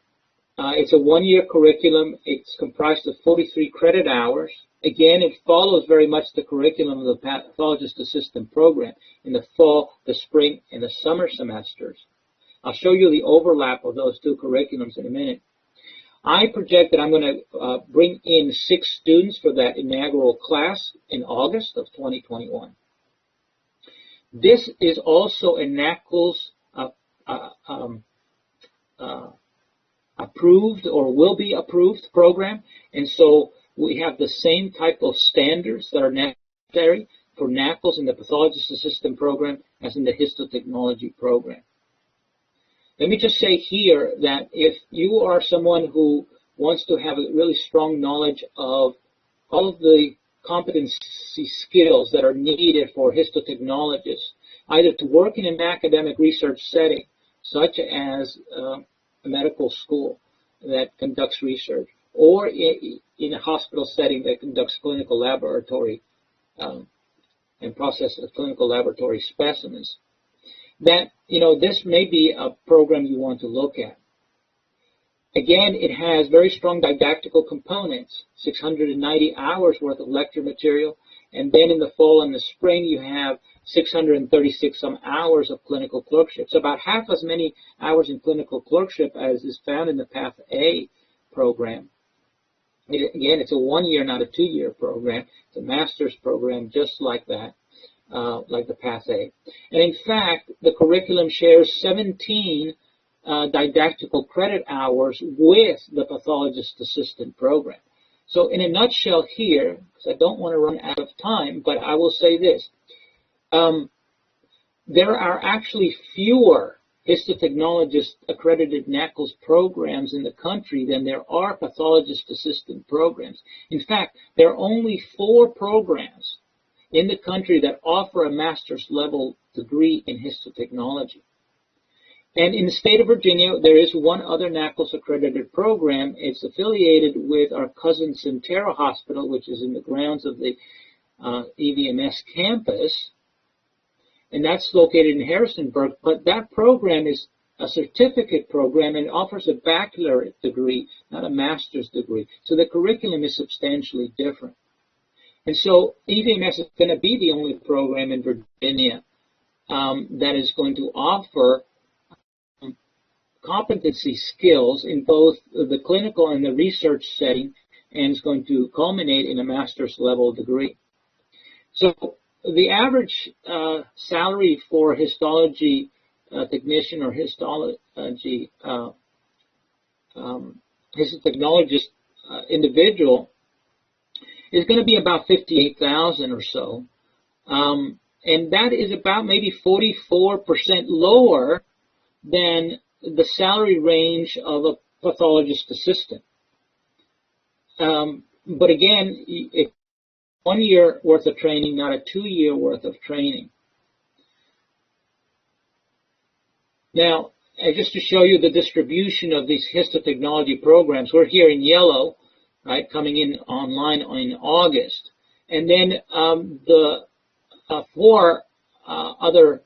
It's a 1-year curriculum. It's comprised of 43 credit hours. Again, it follows very much the curriculum of the Pathologist Assistant program in the fall, the spring, and the summer semesters. I'll show you the overlap of those 2 curriculums in a minute. I project that I'm going to bring in 6 students for that inaugural class in August of 2021. This is also a NACLS approved or will be approved program, and so we have the same type of standards that are necessary for NACLS in the Pathologist Assistant program as in the Histo Technology program. Let me just say here that if you are someone who wants to have a really strong knowledge of all of the competency skills that are needed for histotechnologists, either to work in an academic research setting, such as a medical school that conducts research, or in a hospital setting that conducts clinical laboratory and processes clinical laboratory specimens, that, this may be a program you want to look at. Again, it has very strong didactical components, 690 hours worth of lecture material, and then in the fall and the spring you have 636 some hours of clinical clerkship. So about half as many hours in clinical clerkship as is found in the Path A program. Again, it's a 1-year, not a 2-year program. It's a master's program just like that, like the Path A. And in fact, the curriculum shares 17 didactical credit hours with the Pathologist Assistant program. So in a nutshell here, because I don't want to run out of time, but I will say this. There are actually fewer histotechnologist accredited NACLS programs in the country than there are Pathologist Assistant programs. In fact, there are only 4 programs in the country that offer a master's level degree in histotechnology. And in the state of Virginia, there is one other NACLS accredited program. It's affiliated with our cousin Centera Hospital, which is in the grounds of the EVMS campus. And that's located in Harrisonburg. But that program is a certificate program and offers a baccalaureate degree, not a master's degree. So the curriculum is substantially different. And so EVMS is going to be the only program in Virginia that is going to offer competency skills in both the clinical and the research setting, and is going to culminate in a master's level degree. So the average salary for histology technician or histology histotechnologist individual is going to be about $58,000 or so, and that is about maybe 44% lower than the salary range of a pathologist assistant. But again, it's 1 year worth of training, not a 2-year worth of training. Now, just to show you the distribution of these histotechnology programs, we're here in yellow, right, coming in online in August. And then the 4 other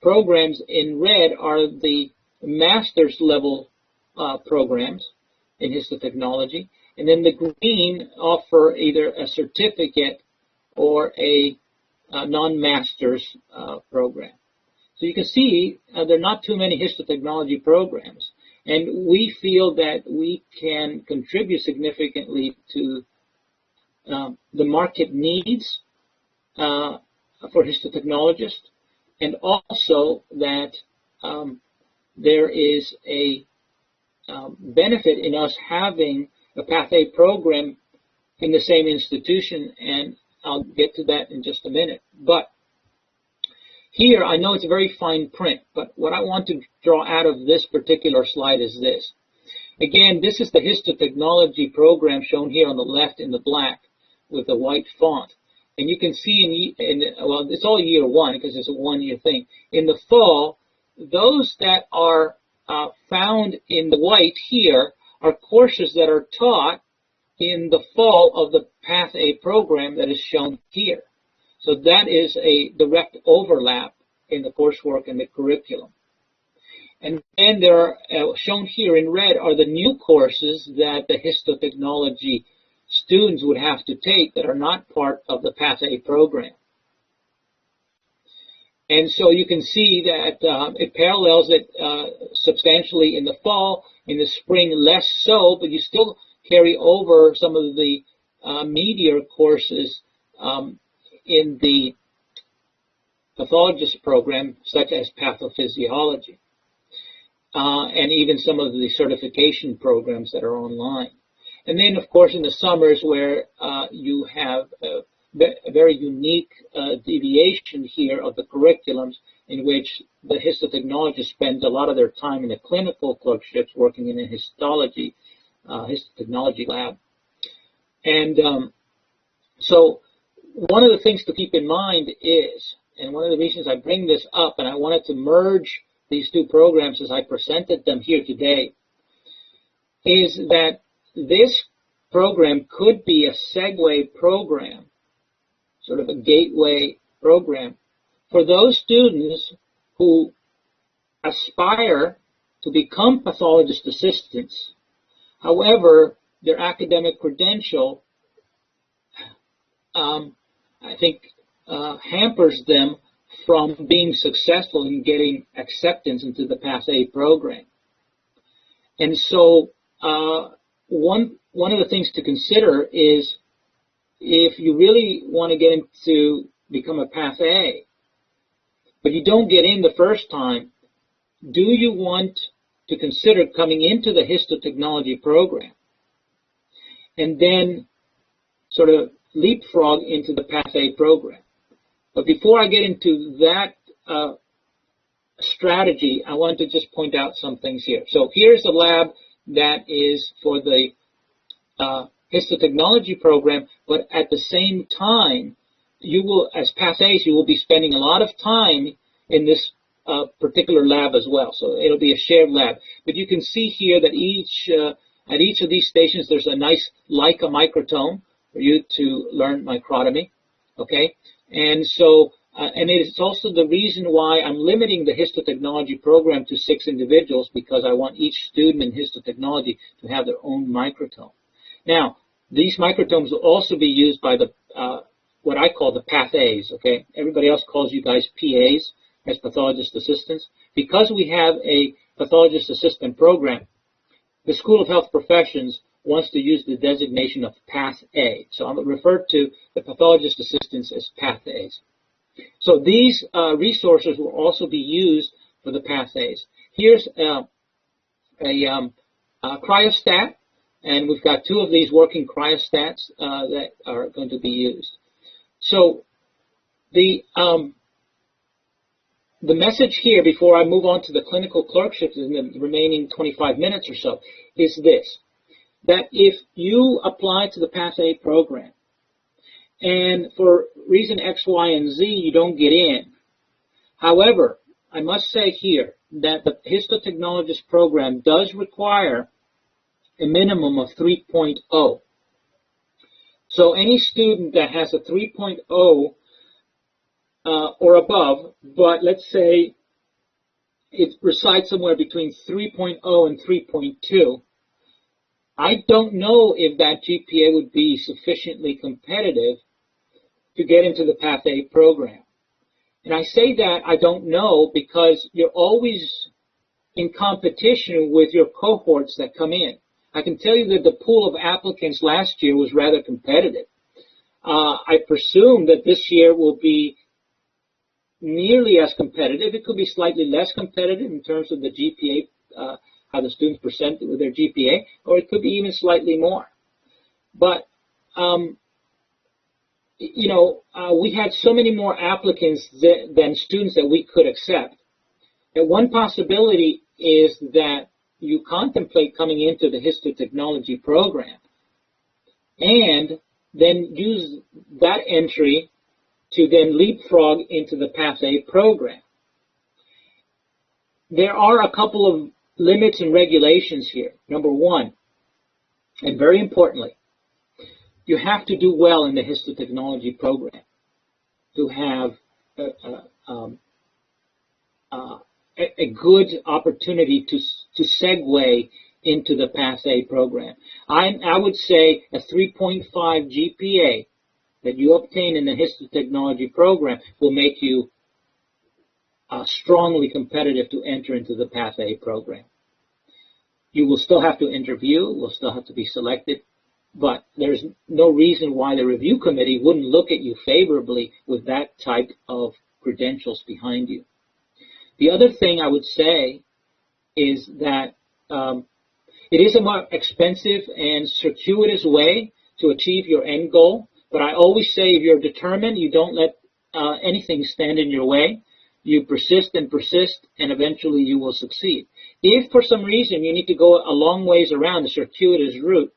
programs in red are the master's level programs in histotechnology, and then the green offer either a certificate or a non-master's program. So you can see there are not too many histotechnology programs, and we feel that we can contribute significantly to the market needs for histotechnologists, and also that there is a benefit in us having a Path A program in the same institution, and I'll get to that in just a minute. But here, I know it's very fine print, but what I want to draw out of this particular slide is this. Again, this is the histotechnology program shown here on the left in the black with the white font. And you can see well, it's all year 1 because it's a 1-year thing. In the fall, those that are found in the white here are courses that are taught in the fall of the Path A program that is shown here. So that is a direct overlap in the coursework and the curriculum. And then there are, shown here in red, are the new courses that the histotechnology students would have to take that are not part of the Path A program. And so you can see that it parallels it substantially in the fall, in the spring less so, but you still carry over some of the meatier courses in the pathologist program, such as pathophysiology, and even some of the certification programs that are online. And then, of course, in the summers where you have a very unique deviation here of the curriculums, in which the histotechnologist spends a lot of their time in the clinical clerkships working in a histology, histotechnology lab. And so one of the things to keep in mind is, and one of the reasons I bring this up, and I wanted to merge these two programs as I presented them here today, is that this program could be a segue program, sort of a gateway program, for those students who aspire to become pathologist assistants, However, their academic credential, I think, hampers them from being successful in getting acceptance into the Path A program. And so one of the things to consider is, if you really want to get into become a Path A, but you don't get in the first time, do you want to consider coming into the Histo Technology program and then sort of leapfrog into the Path A program? But before I get into that strategy, I want to just point out some things here. So here's a lab that is for the Histo Technology program, but at the same time, you will, as Path A's, you will be spending a lot of time in this particular lab as well. So it'll be a shared lab. But you can see here that at each of these stations, there's a nice Leica microtome for you to learn microtomy. Okay, and so and it is also the reason why I'm limiting the Histo Technology program to 6 individuals, because I want each student in Histo Technology to have their own microtome. Now, these microtomes will also be used by the what I call the Path A's. Okay, everybody else calls you guys PAs, as Pathologist Assistants. Because we have a Pathologist Assistant program, the School of Health Professions wants to use the designation of Path A. So I'm referred to the Pathologist Assistants as Path A's. So these resources will also be used for the Path A's. Here's a cryostat, and we've got 2 of these working cryostats that are going to be used. So the message here, before I move on to the clinical clerkships in the remaining 25 minutes or so, is this: that if you apply to the Path A program, and for reason X, Y, and Z, you don't get in. However, I must say here that the Histo Technologist program does require a minimum of 3.0. So any student that has a 3.0 or above, but let's say it resides somewhere between 3.0 and 3.2, I don't know if that GPA would be sufficiently competitive to get into the Path A program. And I say that I don't know because you're always in competition with your cohorts that come in. I can tell you that the pool of applicants last year was rather competitive. I presume that this year will be nearly as competitive. It could be slightly less competitive in terms of the GPA, how the students present with their GPA, or it could be even slightly more. But, we had so many more applicants than students that we could accept. And one possibility is that you contemplate coming into the Histo Technology program and then use that entry to then leapfrog into the Path A program. There are a couple of limits and regulations here. Number one, and very importantly, you have to do well in the Histo Technology program to have a good opportunity to segue into the Path A program. I would say a 3.5 GPA that you obtain in the Histo Technology program will make you strongly competitive to enter into the Path A program. You will still have to interview, will still have to be selected, but there's no reason why the review committee wouldn't look at you favorably with that type of credentials behind you. The other thing I would say is that it is a more expensive and circuitous way to achieve your end goal, but I always say if you're determined, you don't let anything stand in your way. You persist, and eventually you will succeed. If for some reason you need to go a long ways around the circuitous route,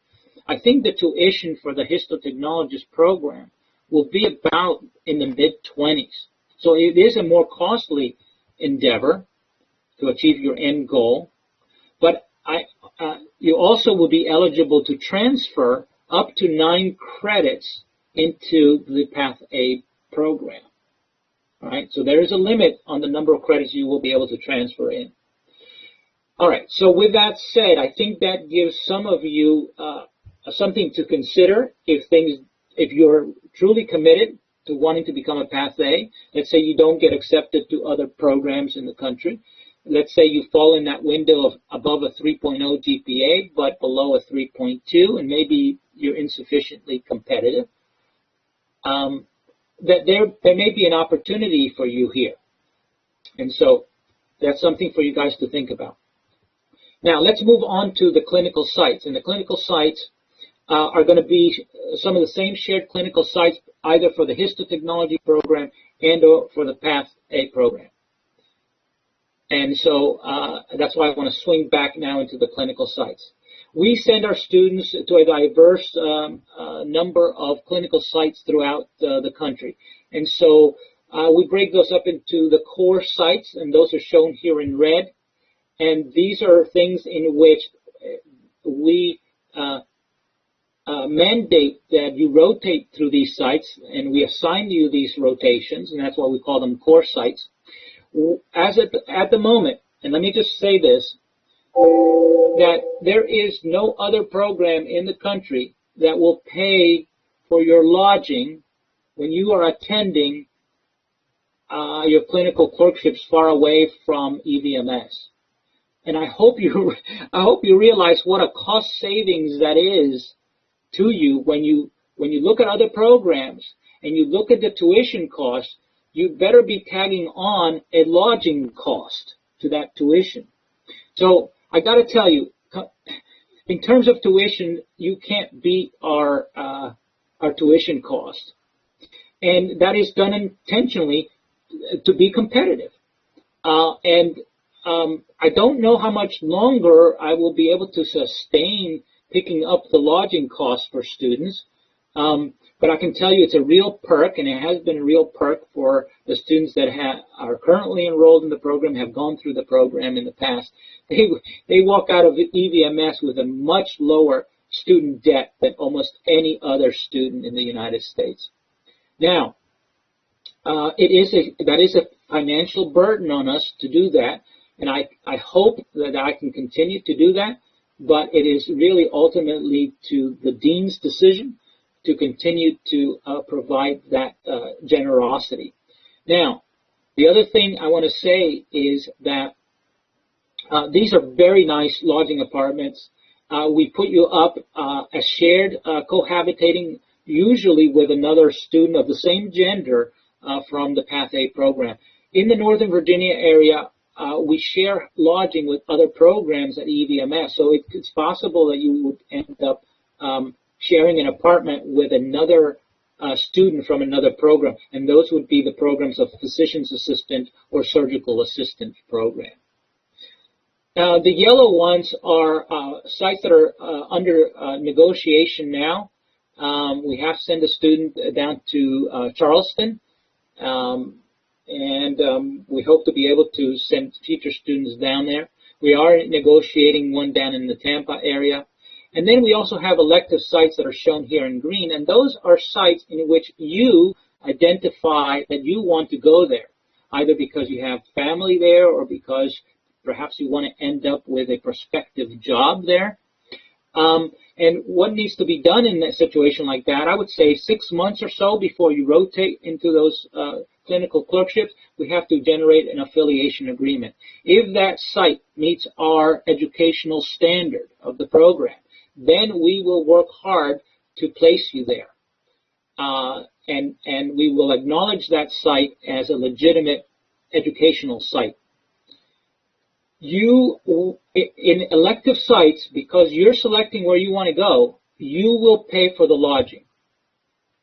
I think the tuition for the Histo Technologist program will be about in the mid-20s. So it is a more costly endeavor to achieve your end goal, but you also will be eligible to transfer up to 9 credits into the Path A program. All right, so there is a limit on the number of credits you will be able to transfer in. All right, so with that said, I think that gives some of you something to consider if you're truly committed to wanting to become a Path A. Let's say you don't get accepted to other programs in the country. Let's say you fall in that window of above a 3.0 GPA, but below a 3.2, and maybe you're insufficiently competitive. That there may be an opportunity for you here. And so that's something for you guys to think about. Now, let's move on to the clinical sites. And the clinical sites are going to be some of the same shared clinical sites, either for the Histo Technology program and or for the Path A program. And so that's why I want to swing back now into the clinical sites. We send our students to a diverse number of clinical sites throughout the country. And so we break those up into the core sites, and those are shown here in red. And these are things in which we mandate that you rotate through these sites, and we assign you these rotations, and that's why we call them core sites. As at the moment, and let me just say this, that there is no other program in the country that will pay for your lodging when you are attending your clinical clerkships far away from EVMS. And I hope you realize what a cost savings that is to you when you look at other programs and you look at the tuition cost. You better be tagging on a lodging cost to that tuition. So I got to tell you, in terms of tuition, you can't beat our tuition cost, and that is done intentionally to be competitive. I don't know how much longer I will be able to sustain picking up the lodging costs for students. But I can tell you it's a real perk, and it has been a real perk for the students that are currently enrolled in the program, have gone through the program in the past. They walk out of EVMS with a much lower student debt than almost any other student in the United States. Now, that is a financial burden on us to do that, and I hope that I can continue to do that, but it is really ultimately to the dean's decision to continue to provide that generosity. Now, the other thing I want to say is that these are very nice lodging apartments. We put you up as shared, cohabitating, usually with another student of the same gender from the Path A program. In the Northern Virginia area, we share lodging with other programs at EVMS, so it's possible that you would end up sharing an apartment with another student from another program, and those would be the programs of Physician's Assistant or Surgical Assistant program. The yellow ones are sites that are under negotiation now. We have sent a student down to Charleston, and we hope to be able to send future students down there. We are negotiating one down in the Tampa area. And then we also have elective sites that are shown here in green, and those are sites in which you identify that you want to go there, either because you have family there or because perhaps you want to end up with a prospective job there. And what needs to be done in a situation like that, I would say 6 months or so before you rotate into those clinical clerkships, we have to generate an affiliation agreement. If that site meets our educational standard of the program, then we will work hard to place you there. And we will acknowledge that site as a legitimate educational site. You, in elective sites, because you're selecting where you want to go, you will pay for the lodging.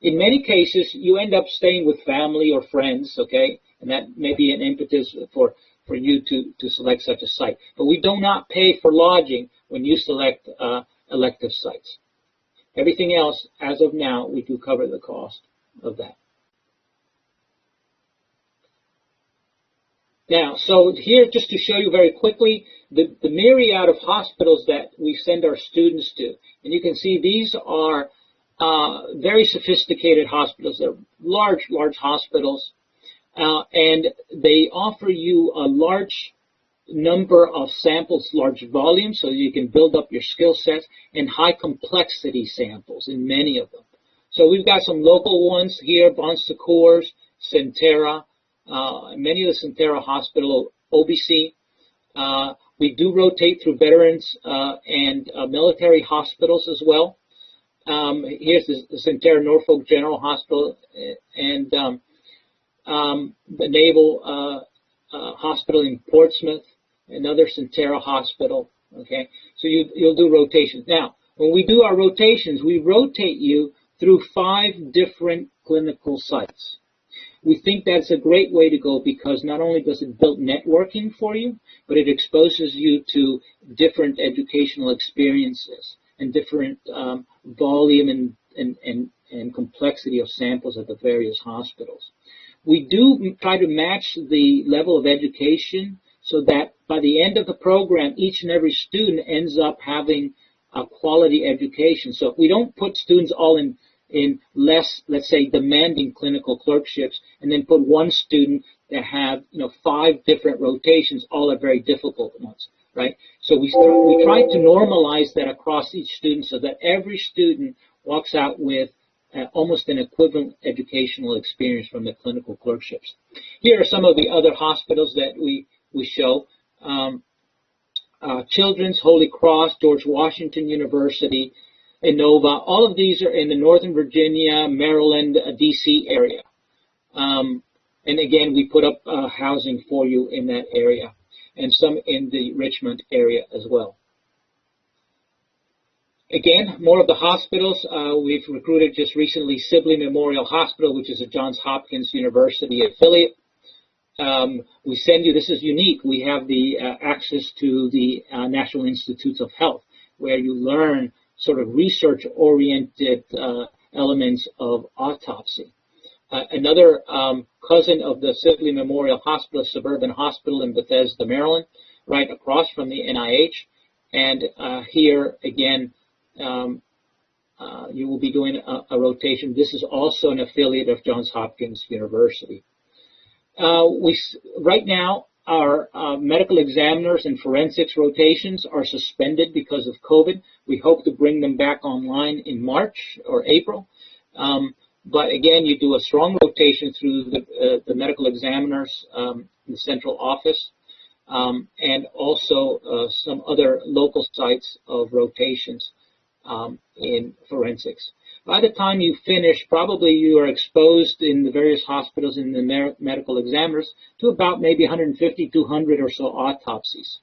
In many cases, you end up staying with family or friends, okay? And that may be an impetus for you to select such a site. But we do not pay for lodging when you select elective sites. Everything else, as of now, we do cover the cost of that. Now, so here, just to show you very quickly, the myriad of hospitals that we send our students to. And you can see these are very sophisticated hospitals. They're large hospitals. And they offer you a large number of samples, large volume, so you can build up your skill sets, and high complexity samples in many of them. So we've got some local ones here, Bon Secours, Centera, many of the Centera Hospital OBC. We do rotate through veterans and military hospitals as well. Here's the Centera Norfolk General Hospital and the Naval Hospital in Portsmouth, another Centera hospital. Okay, so you'll do rotations. Now, when we do our rotations, we rotate you through 5 different clinical sites. We think that's a great way to go because not only does it build networking for you, but it exposes you to different educational experiences and different volume and complexity of samples at the various hospitals. We do try to match the level of education so that by the end of the program, each and every student ends up having a quality education. So if we don't put students all in less, let's say, demanding clinical clerkships, and then put one student that have 5 different rotations, all are very difficult ones, right? So we try to normalize that across each student so that every student walks out with almost an equivalent educational experience from the clinical clerkships. Here are some of the other hospitals that we show. Children's, Holy Cross, George Washington University, Inova. All of these are in the Northern Virginia, Maryland, D.C. area. And again, we put up housing for you in that area, and some in the Richmond area as well. Again, more of the hospitals. We've recruited just recently Sibley Memorial Hospital, which is a Johns Hopkins University affiliate. We send you, this is unique, we have the access to the National Institutes of Health, where you learn sort of research-oriented elements of autopsy. Another cousin of the Sibley Memorial Hospital, Suburban Hospital in Bethesda, Maryland, right across from the NIH. And here, again, you will be doing a rotation. This is also an affiliate of Johns Hopkins University. Right now, our medical examiners and forensics rotations are suspended because of COVID. We hope to bring them back online in March or April. But again, you do a strong rotation through the medical examiners, the central office, and also some other local sites of rotations in forensics. By the time you finish, probably you are exposed in the various hospitals and the medical examiners to about maybe 150, 200 or so autopsies.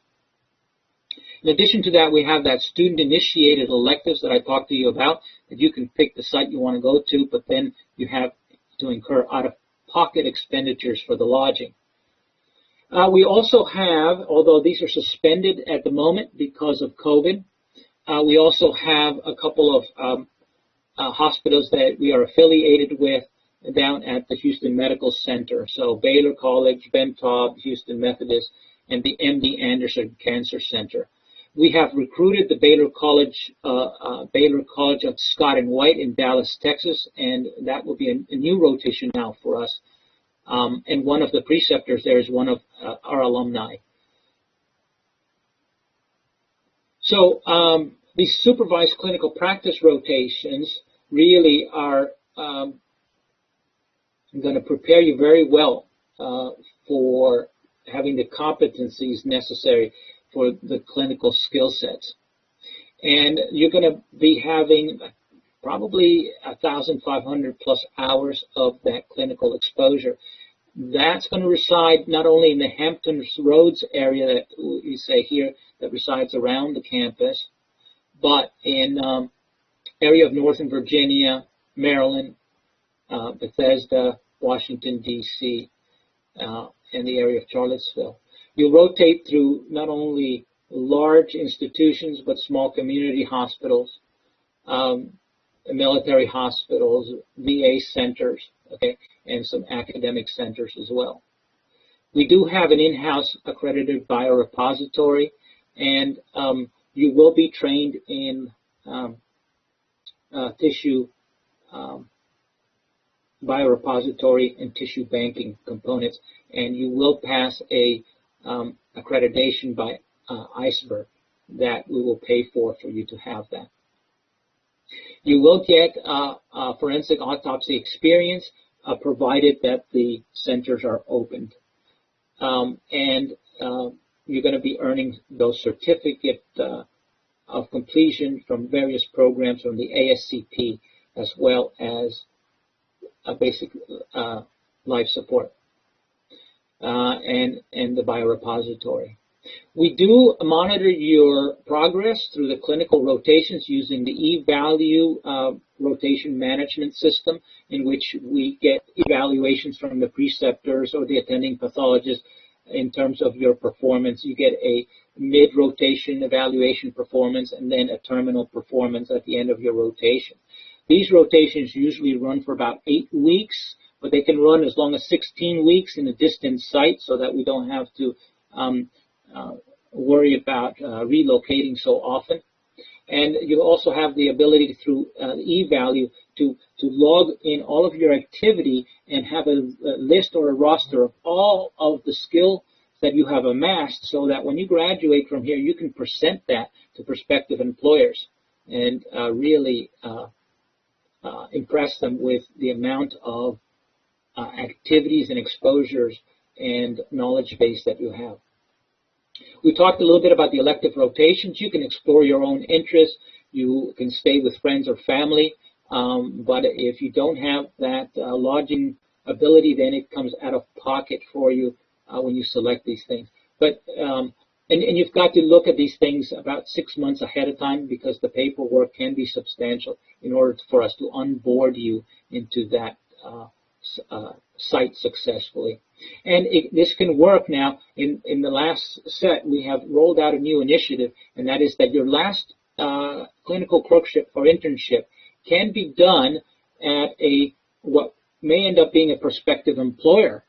In addition to that, we have that student-initiated electives that I talked to you about, that you can pick the site you want to go to, but then you have to incur out-of-pocket expenditures for the lodging. We also have, although these are suspended at the moment because of COVID, we also have a couple of hospitals that we are affiliated with down at the Houston Medical Center. So Baylor College, Ben Taub, Houston Methodist, and the MD Anderson Cancer Center. We have recruited the Baylor College of Scott and White in Dallas, Texas, and that will be a new rotation now for us. And one of the preceptors there is one of our alumni. So these supervised clinical practice rotations really are going to prepare you very well for having the competencies necessary for the clinical skill sets. And you're going to be having probably 1,500 plus hours of that clinical exposure. That's going to reside not only in the Hamptons Roads area that we say here that resides around the campus, but in area of Northern Virginia, Maryland, Bethesda, Washington, D.C., and the area of Charlottesville. You'll rotate through not only large institutions, but small community hospitals, military hospitals, VA centers, okay, and some academic centers as well. We do have an in-house accredited biorepository, and you will be trained in tissue biorepository and tissue banking components, and you will pass a accreditation by Iceberg that we will pay for you to have that. You will get forensic autopsy experience provided that the centers are opened. And you're going to be earning those certificate of completion from various programs from the ASCP as well as basic life support and the biorepository. We do monitor your progress through the clinical rotations using the eValue rotation management system, in which we get evaluations from the preceptors or the attending pathologist in terms of your performance. You get a mid-rotation evaluation performance and then a terminal performance at the end of your rotation. These rotations usually run for about 8 weeks, but they can run as long as 16 weeks in a distant site so that we don't have to worry about relocating so often. And you also have the ability through eValue to log in all of your activity and have a list or a roster of all of the skills that you have amassed, so that when you graduate from here, you can present that to prospective employers and really impress them with the amount of activities and exposures and knowledge base that you have. We talked a little bit about the elective rotations. You can explore your own interests. You can stay with friends or family. But if you don't have that lodging ability, then it comes out of pocket for you when you select these things. But and you've got to look at these things about 6 months ahead of time, because the paperwork can be substantial in order for us to onboard you into that site successfully. And this can work now. In the last set, we have rolled out a new initiative, and that is that your last clinical clerkship or internship can be done at what may end up being a prospective employer.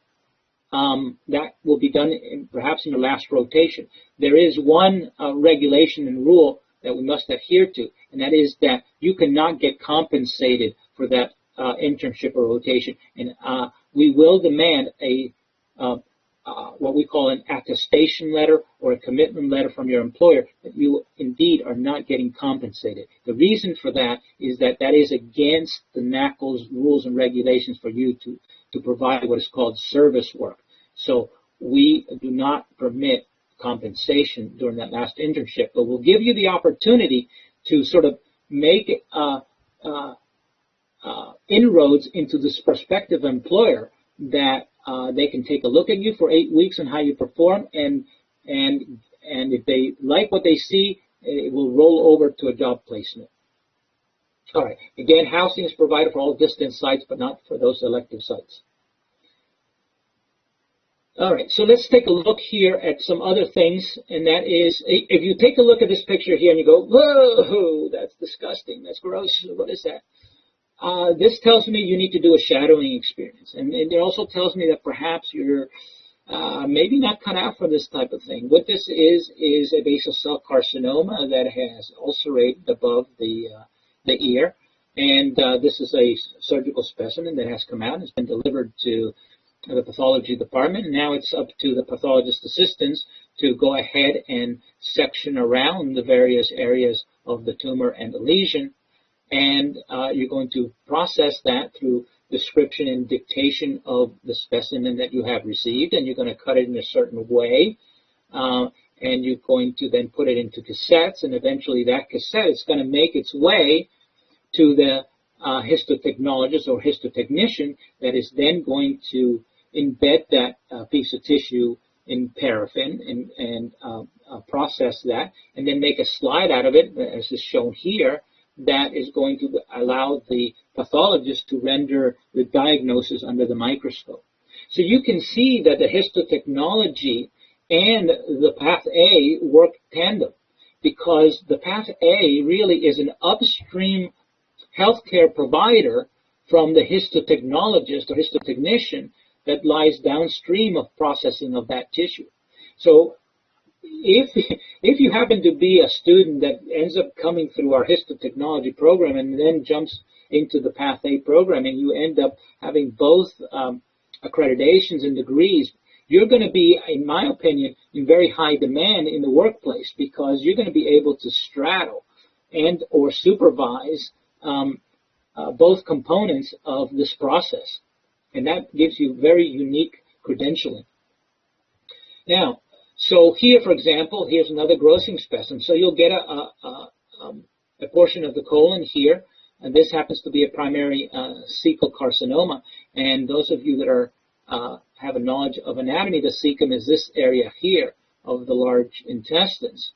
That will be done perhaps in your last rotation. There is one regulation and rule that we must adhere to, and that is that you cannot get compensated for that internship or rotation. And we will demand what we call an attestation letter or a commitment letter from your employer that you indeed are not getting compensated. The reason for that is that is against the NACL's rules and regulations for you to provide what is called service work. So we do not permit compensation during that last internship, but we'll give you the opportunity to sort of make inroads into this prospective employer, that they can take a look at you for 8 weeks and how you perform, and if they like what they see, it will roll over to a job placement. All right. Again, housing is provided for all distance sites, but not for those elective sites. All right. So let's take a look here at some other things, and that is, if you take a look at this picture here and you go, whoa, that's disgusting, that's gross, what is that? This tells me you need to do a shadowing experience, and it also tells me that perhaps you're maybe not cut out for this type of thing. What this is a basal cell carcinoma that has ulcerated above the ear, and this is a surgical specimen that has come out and has been delivered to the pathology department, and now it's up to the pathologist assistants to go ahead and section around the various areas of the tumor and the lesion. And you're going to process that through description and dictation of the specimen that you have received, and you're going to cut it in a certain way, and you're going to then put it into cassettes, and eventually that cassette is going to make its way to the histotechnologist or histotechnician that is then going to embed that piece of tissue in paraffin and process that, and then make a slide out of it, as is shown here, that is going to allow the pathologist to render the diagnosis under the microscope. So you can see that the histotechnology and the Path A work tandem, because the Path A really is an upstream healthcare provider from the histotechnologist or histotechnician that lies downstream of processing of that tissue. So if you happen to be a student that ends up coming through our histotechnology program and then jumps into the Path A program, and you end up having both accreditations and degrees, you're going to be, in my opinion, in very high demand in the workplace because you're going to be able to straddle and or supervise both components of this process. And that gives you very unique credentialing. Now, so here, for example, here's another grossing specimen. So you'll get a portion of the colon here, and this happens to be a primary cecal carcinoma. And those of you that are have a knowledge of anatomy, the cecum is this area here of the large intestines.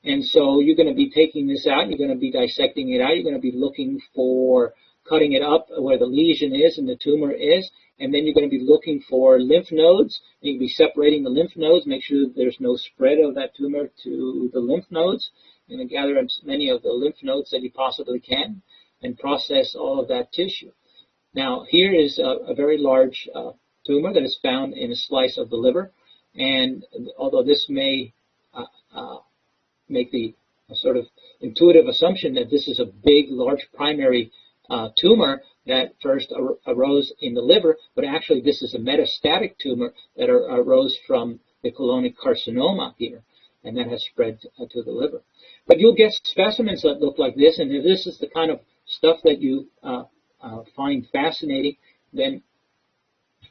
And so you're going to be taking this out, you're going to be dissecting it out, you're going to be looking for cutting it up where the lesion is and the tumor is, and then you're going to be looking for lymph nodes. You can be separating the lymph nodes, make sure that there's no spread of that tumor to the lymph nodes. You're going to gather as many of the lymph nodes that you possibly can and process all of that tissue. Now, here is a very large tumor that is found in a slice of the liver, and although this may make the sort of intuitive assumption that this is a big, large primary tumor that first arose in the liver, but actually this is a metastatic tumor that arose from the colonic carcinoma here, and that has spread to the liver. But you'll get specimens that look like this, and if this is the kind of stuff that you find fascinating, then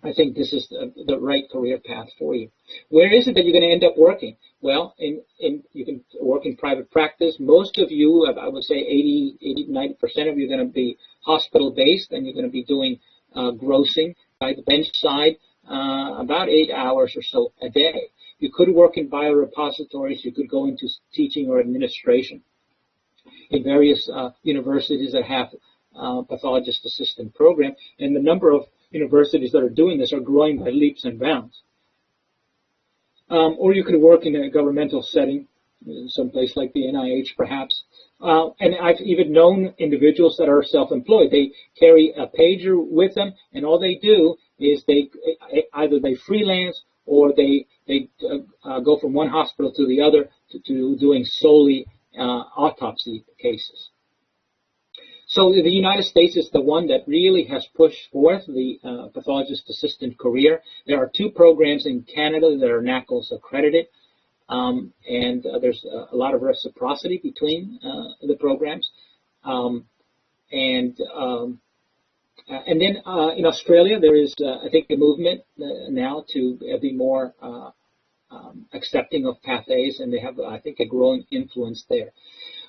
I think this is the right career path for you. Where is it that you're going to end up working? Well, you can work in private practice. Most of you, I would say 80-90% of you are going to be hospital-based, and you're going to be doing grossing by the bench side about 8 hours or so a day. You could work in biorepositories. You could go into teaching or administration in various universities that have pathologist assistant program, and the number of universities that are doing this are growing by leaps and bounds. Or you could work in a governmental setting, someplace like the NIH perhaps. And I've even known individuals that are self-employed. They carry a pager with them, and all they do is either they freelance or they go from one hospital to the other to doing solely autopsy cases. So the United States is the one that really has pushed forth the pathologist assistant career. There are 2 programs in Canada that are NACLS accredited, and there's a lot of reciprocity between the programs. And then in Australia, there is, I think, a movement now to be more accepting of Path A's, and they have, I think, a growing influence there.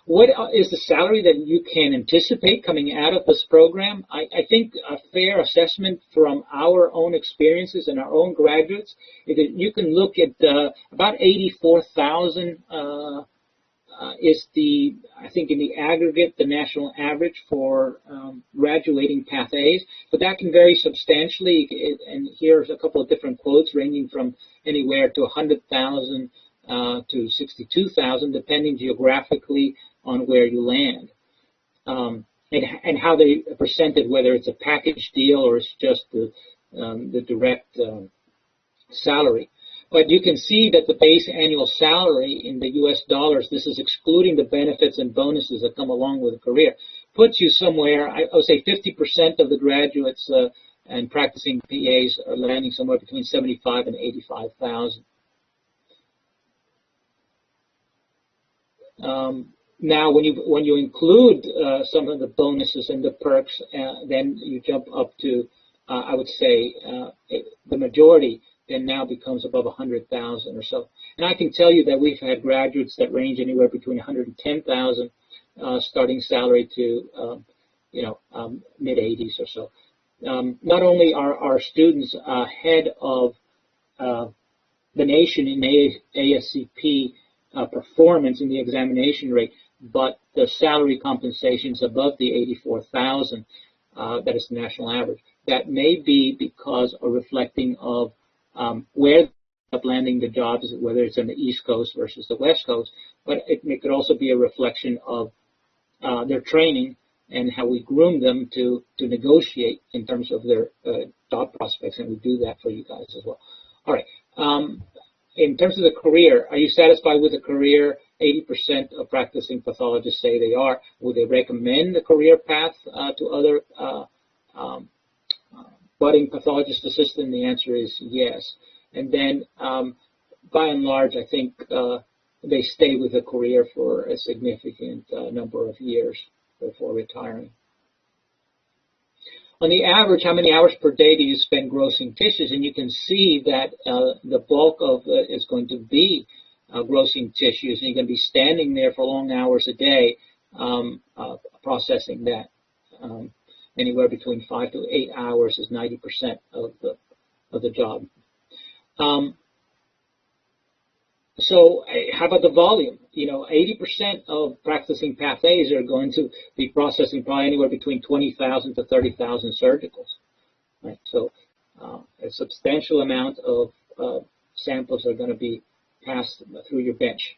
What is the salary that you can anticipate coming out of this program? I think a fair assessment from our own experiences and our own graduates is that you can look at about 84,000 is the, I think in the aggregate, the national average for graduating Path A's, but that can vary substantially, and here's a couple of different quotes ranging from anywhere to 100,000 to 62,000, depending geographically on where you land, and how they present it, whether it's a package deal or it's just the direct salary. But you can see that the base annual salary in the U.S. dollars, this is excluding the benefits and bonuses that come along with a career, puts you somewhere, I would say 50% of the graduates and practicing PAs are landing somewhere between 75 and 85,000. Now, when you include some of the bonuses and the perks, then you jump up to, I would say, the majority then now becomes above 100,000 or so. And I can tell you that we've had graduates that range anywhere between 110,000 starting salary to, mid-80s or so. Not only are our students ahead of the nation in ASCP performance in the examination rate, but the salary compensation is above the 84,000 that is the national average. That may be because of reflecting of where they end up landing the jobs, whether it's on the East Coast versus the West Coast, but it could also be a reflection of their training and how we groom them to negotiate in terms of their job prospects, and we do that for you guys as well. All right. In terms of the career, are you satisfied with the career? 80% of practicing pathologists say they are. Would they recommend the career path to other budding pathologist assistant? The answer is yes. and then by and large, I think they stay with a career for a significant number of years before retiring. On the average, how many hours per day do you spend grossing tissues? And you can see that the bulk of it is going to be grossing tissues, and you're going to be standing there for long hours a day processing that. Anywhere between 5 to 8 hours is 90% of the job. So how about the volume? 80% of practicing Path A's are going to be processing probably anywhere between 20,000 to 30,000 surgicals. Right? So a substantial amount of samples are going to be passed through your bench.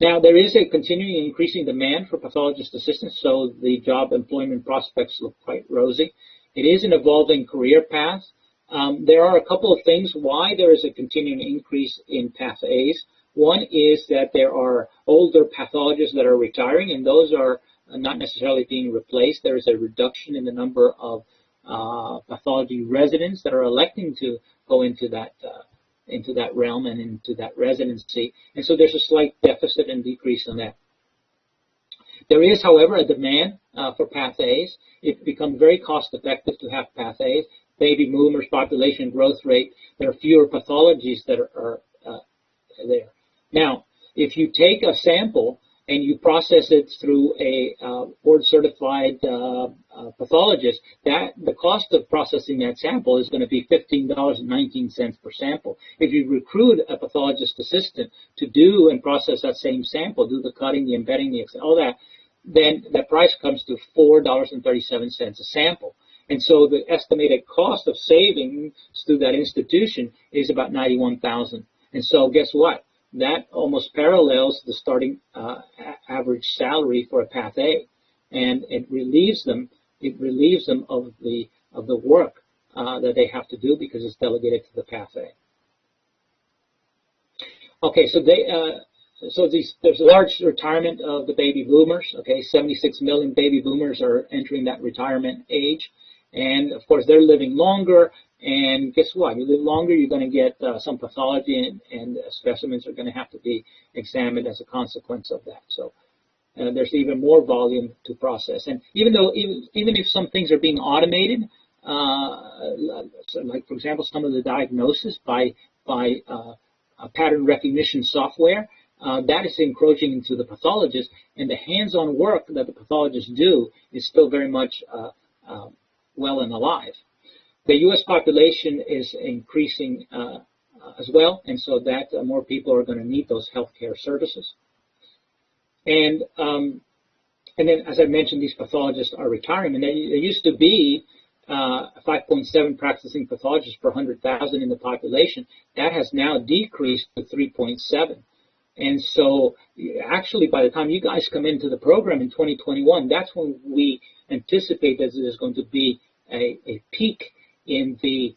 Now, there is a continuing increasing demand for pathologist assistants, so the job employment prospects look quite rosy. It is an evolving career path. There are a couple of things why there is a continuing increase in Path A's. One is that there are older pathologists that are retiring, and those are not necessarily being replaced. There is a reduction in the number of pathology residents that are electing to go into that realm and into that residency. And so there's a slight deficit and decrease in that. There is, however, a demand for Path A's. It's become very cost effective to have Path A's. Baby boomers, population growth rate, there are fewer pathologies that are there. Now, if you take a sample and you process it through a board-certified pathologist, the cost of processing that sample is going to be $15.19 per sample. If you recruit a pathologist assistant to do and process that same sample, do the cutting, the embedding, all that, then the price comes to $4.37 a sample. And so the estimated cost of savings through that institution is about $91,000. And so guess what? That almost parallels the starting average salary for a Path A, and it relieves them of the work that they have to do because it's delegated to the Path A. Okay, so there's a large retirement of the baby boomers. Okay, 76 million baby boomers are entering that retirement age, and of course they're living longer. And guess what? You live longer, you're going to get some pathology, and specimens are going to have to be examined as a consequence of that. So there's even more volume to process. And even if some things are being automated, so like for example, some of the diagnosis by pattern recognition software, that is encroaching into the pathologist, and the hands-on work that the pathologists do is still very much well and alive. The U.S. population is increasing as well, and so that more people are going to need those healthcare services. And then, as I mentioned, these pathologists are retiring, and there used to be 5.7 practicing pathologists per 100,000 in the population. That has now decreased to 3.7. And so, actually, by the time you guys come into the program in 2021, that's when we anticipate that there's going to be a peak in the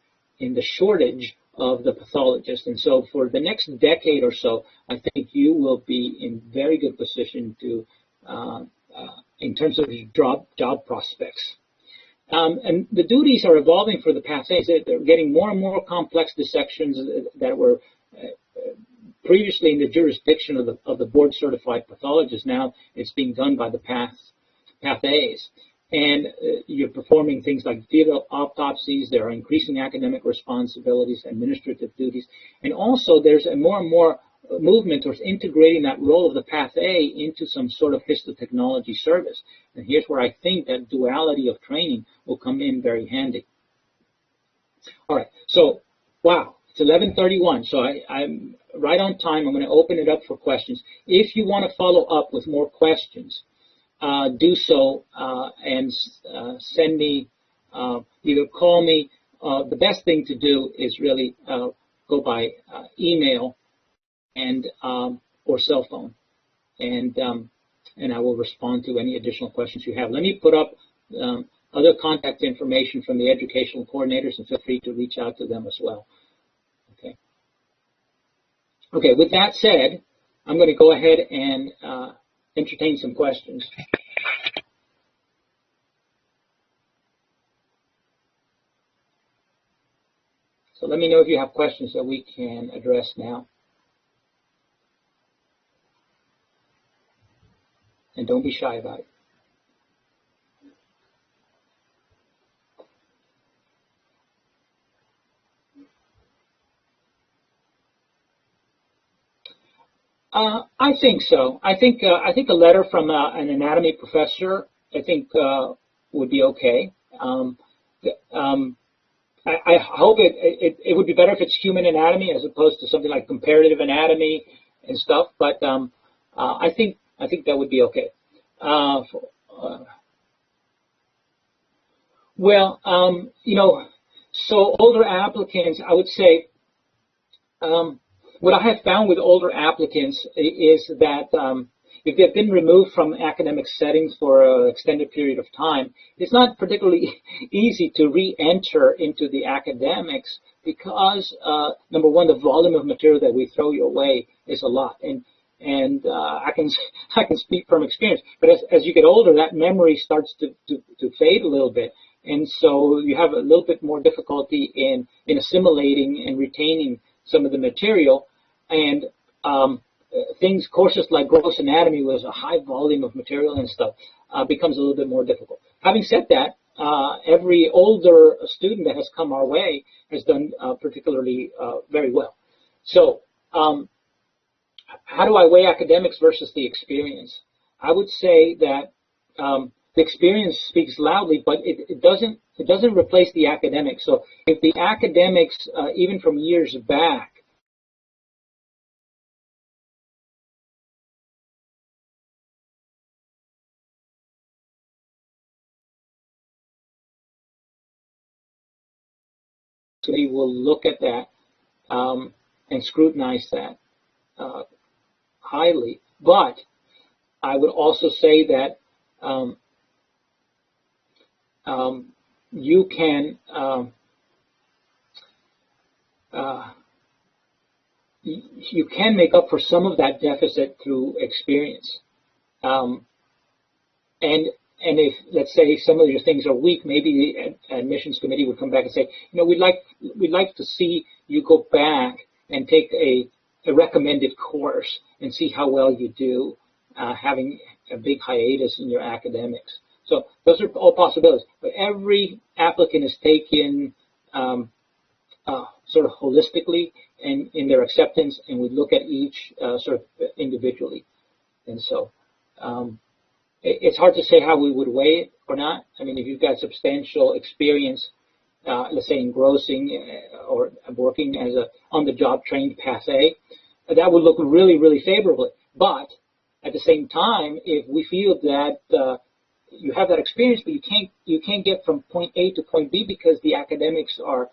shortage of the pathologist. And so for the next decade or so, I think you will be in very good position to, in terms of job prospects. And the duties are evolving for the Path A's. They're getting more and more complex dissections that were previously in the jurisdiction of the board-certified pathologist. Now it's being done by the Path A's. And you're performing things like fetal autopsies. There are increasing academic responsibilities, administrative duties. And also there's a more and more movement towards integrating that role of the Path A into some sort of Histo Technology service. And here's where I think that duality of training will come in very handy. All right, so, wow, it's 11:31, so I'm right on time. I'm going to open it up for questions. If you want to follow up with more questions, do so and send me, either call me. The best thing to do is really go by email and or cell phone, and I will respond to any additional questions you have. Let me put up other contact information from the educational coordinators, and feel free to reach out to them as well. Okay. Okay. With that said, I'm going to go ahead and entertain some questions. So let me know if you have questions that we can address now. And don't be shy about it. I think so. I think a letter from an anatomy professor, I think, would be okay. I hope it would be better if it's human anatomy as opposed to something like comparative anatomy and stuff. But I think that would be okay. Well, you know, so older applicants, I would say. What I have found with older applicants is that if they've been removed from academic settings for an extended period of time, it's not particularly easy to re-enter into the academics because, number one, the volume of material that we throw your way is a lot. And I can speak from experience. But as you get older, that memory starts to fade a little bit. And so you have a little bit more difficulty in assimilating and retaining some of the material. And courses like gross anatomy was a high volume of material and stuff, becomes a little bit more difficult. Having said that, every older student that has come our way has done particularly very well. So how do I weigh academics versus the experience? I would say that the experience speaks loudly, but it doesn't replace the academics. So if the academics, even from years back, we will look at that and scrutinize that highly. But I would also say that you can make up for some of that deficit through experience. And if, let's say, some of your things are weak, maybe the admissions committee would come back and say, you know, we'd like to see you go back and take a recommended course and see how well you do, having a big hiatus in your academics. So those are all possibilities. But every applicant is taken sort of holistically and in their acceptance, and we look at each sort of individually. And so it's hard to say how we would weigh it or not. I mean, if you've got substantial experience, let's say engrossing or working as a on-the-job trained Path A, that would look really, really favorably. But at the same time, if we feel that you have that experience, but you can't get from point A to point B because the academics are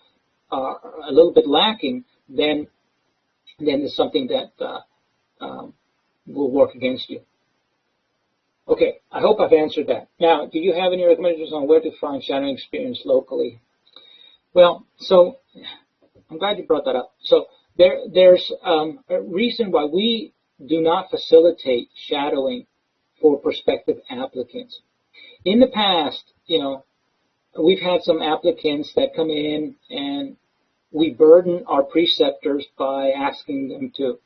a little bit lacking, then there's something that will work against you. Okay, I hope I've answered that. Now, do you have any recommendations on where to find shadowing experience locally? Well, so I'm glad you brought that up. So there's a reason why we do not facilitate shadowing for prospective applicants. In the past, you know, we've had some applicants that come in and we burden our preceptors by asking them to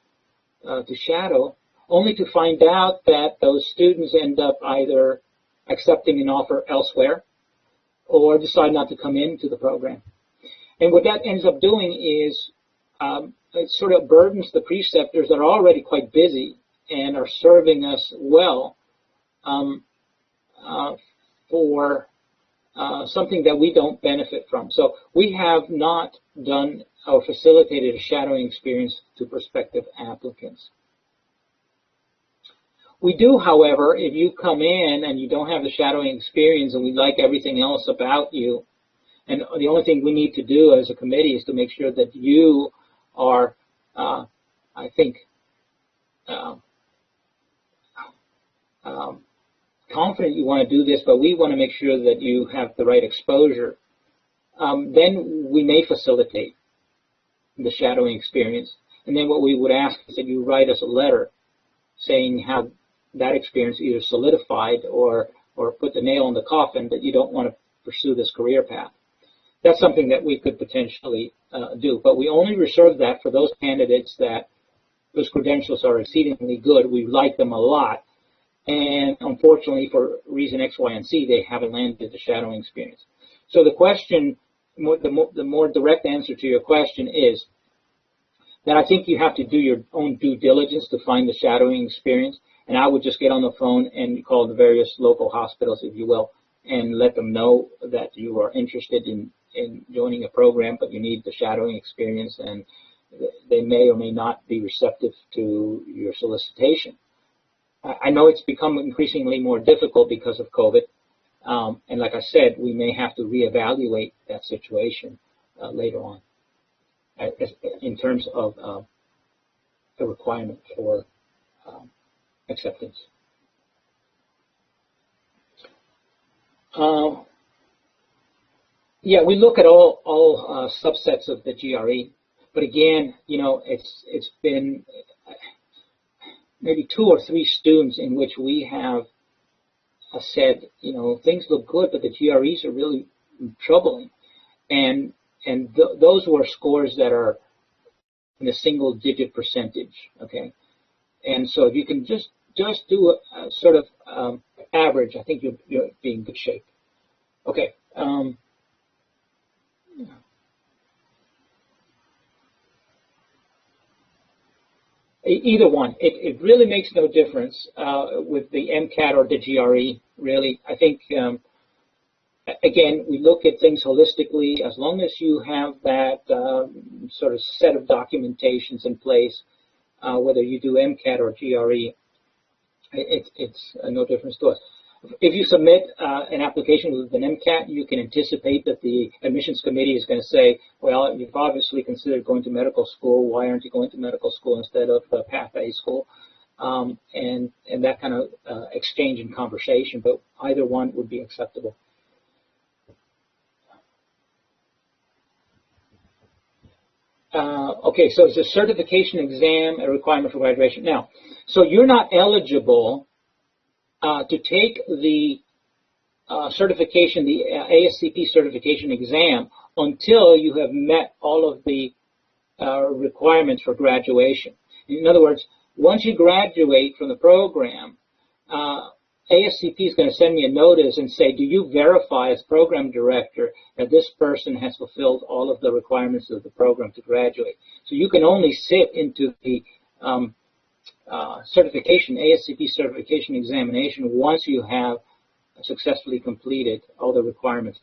shadow, only to find out that those students end up either accepting an offer elsewhere or decide not to come into the program. And what that ends up doing is it sort of burdens the preceptors that are already quite busy and are serving us well for something that we don't benefit from. So we have not done or facilitated a shadowing experience to prospective applicants. We do, however, if you come in and you don't have the shadowing experience and we like everything else about you, and the only thing we need to do as a committee is to make sure that you are, I think, confident you want to do this, but we want to make sure that you have the right exposure, then we may facilitate the shadowing experience. And then what we would ask is that you write us a letter saying how that experience either solidified or put the nail in the coffin that you don't want to pursue this career path. that's something that we could potentially do. But we only reserve that for those candidates that whose credentials are exceedingly good. We like them a lot. And unfortunately, for reason X, Y, and Z, they haven't landed the shadowing experience. So the question, the more direct answer to your question is that I think you have to do your own due diligence to find the shadowing experience. And I would just get on the phone and call the various local hospitals, if you will, and let them know that you are interested in joining a program, but you need the shadowing experience, and they may or may not be receptive to your solicitation. I know it's become increasingly more difficult because of COVID, and like I said, we may have to reevaluate that situation later on in terms of the requirement for acceptance. Yeah, we look at all subsets of the GRE, but again, you know, it's been maybe 2 or 3 students in which we have said, you know, things look good, but the GREs are really troubling, and those were scores that are in a single-digit percentage. Okay, and so if you can just do a sort of average, I think you'll be in good shape. Okay. Either one. It really makes no difference with the MCAT or the GRE, really. I think, again, we look at things holistically. As long as you have that sort of set of documentations in place, whether you do MCAT or GRE, it's no difference to us. If you submit an application with an MCAT, you can anticipate that the admissions committee is going to say, well, you've obviously considered going to medical school. Why aren't you going to medical school instead of Path A school? And that kind of exchange and conversation, but either one would be acceptable. Okay, so is the certification exam a requirement for graduation? Now, so you're not eligible to take the certification, the ASCP certification exam, until you have met all of the requirements for graduation. In other words, once you graduate from the program, ASCP is going to send me a notice and say, do you verify as program director that this person has fulfilled all of the requirements of the program to graduate? So you can only sit into the certification, ASCP certification examination, once you have successfully completed all the requirements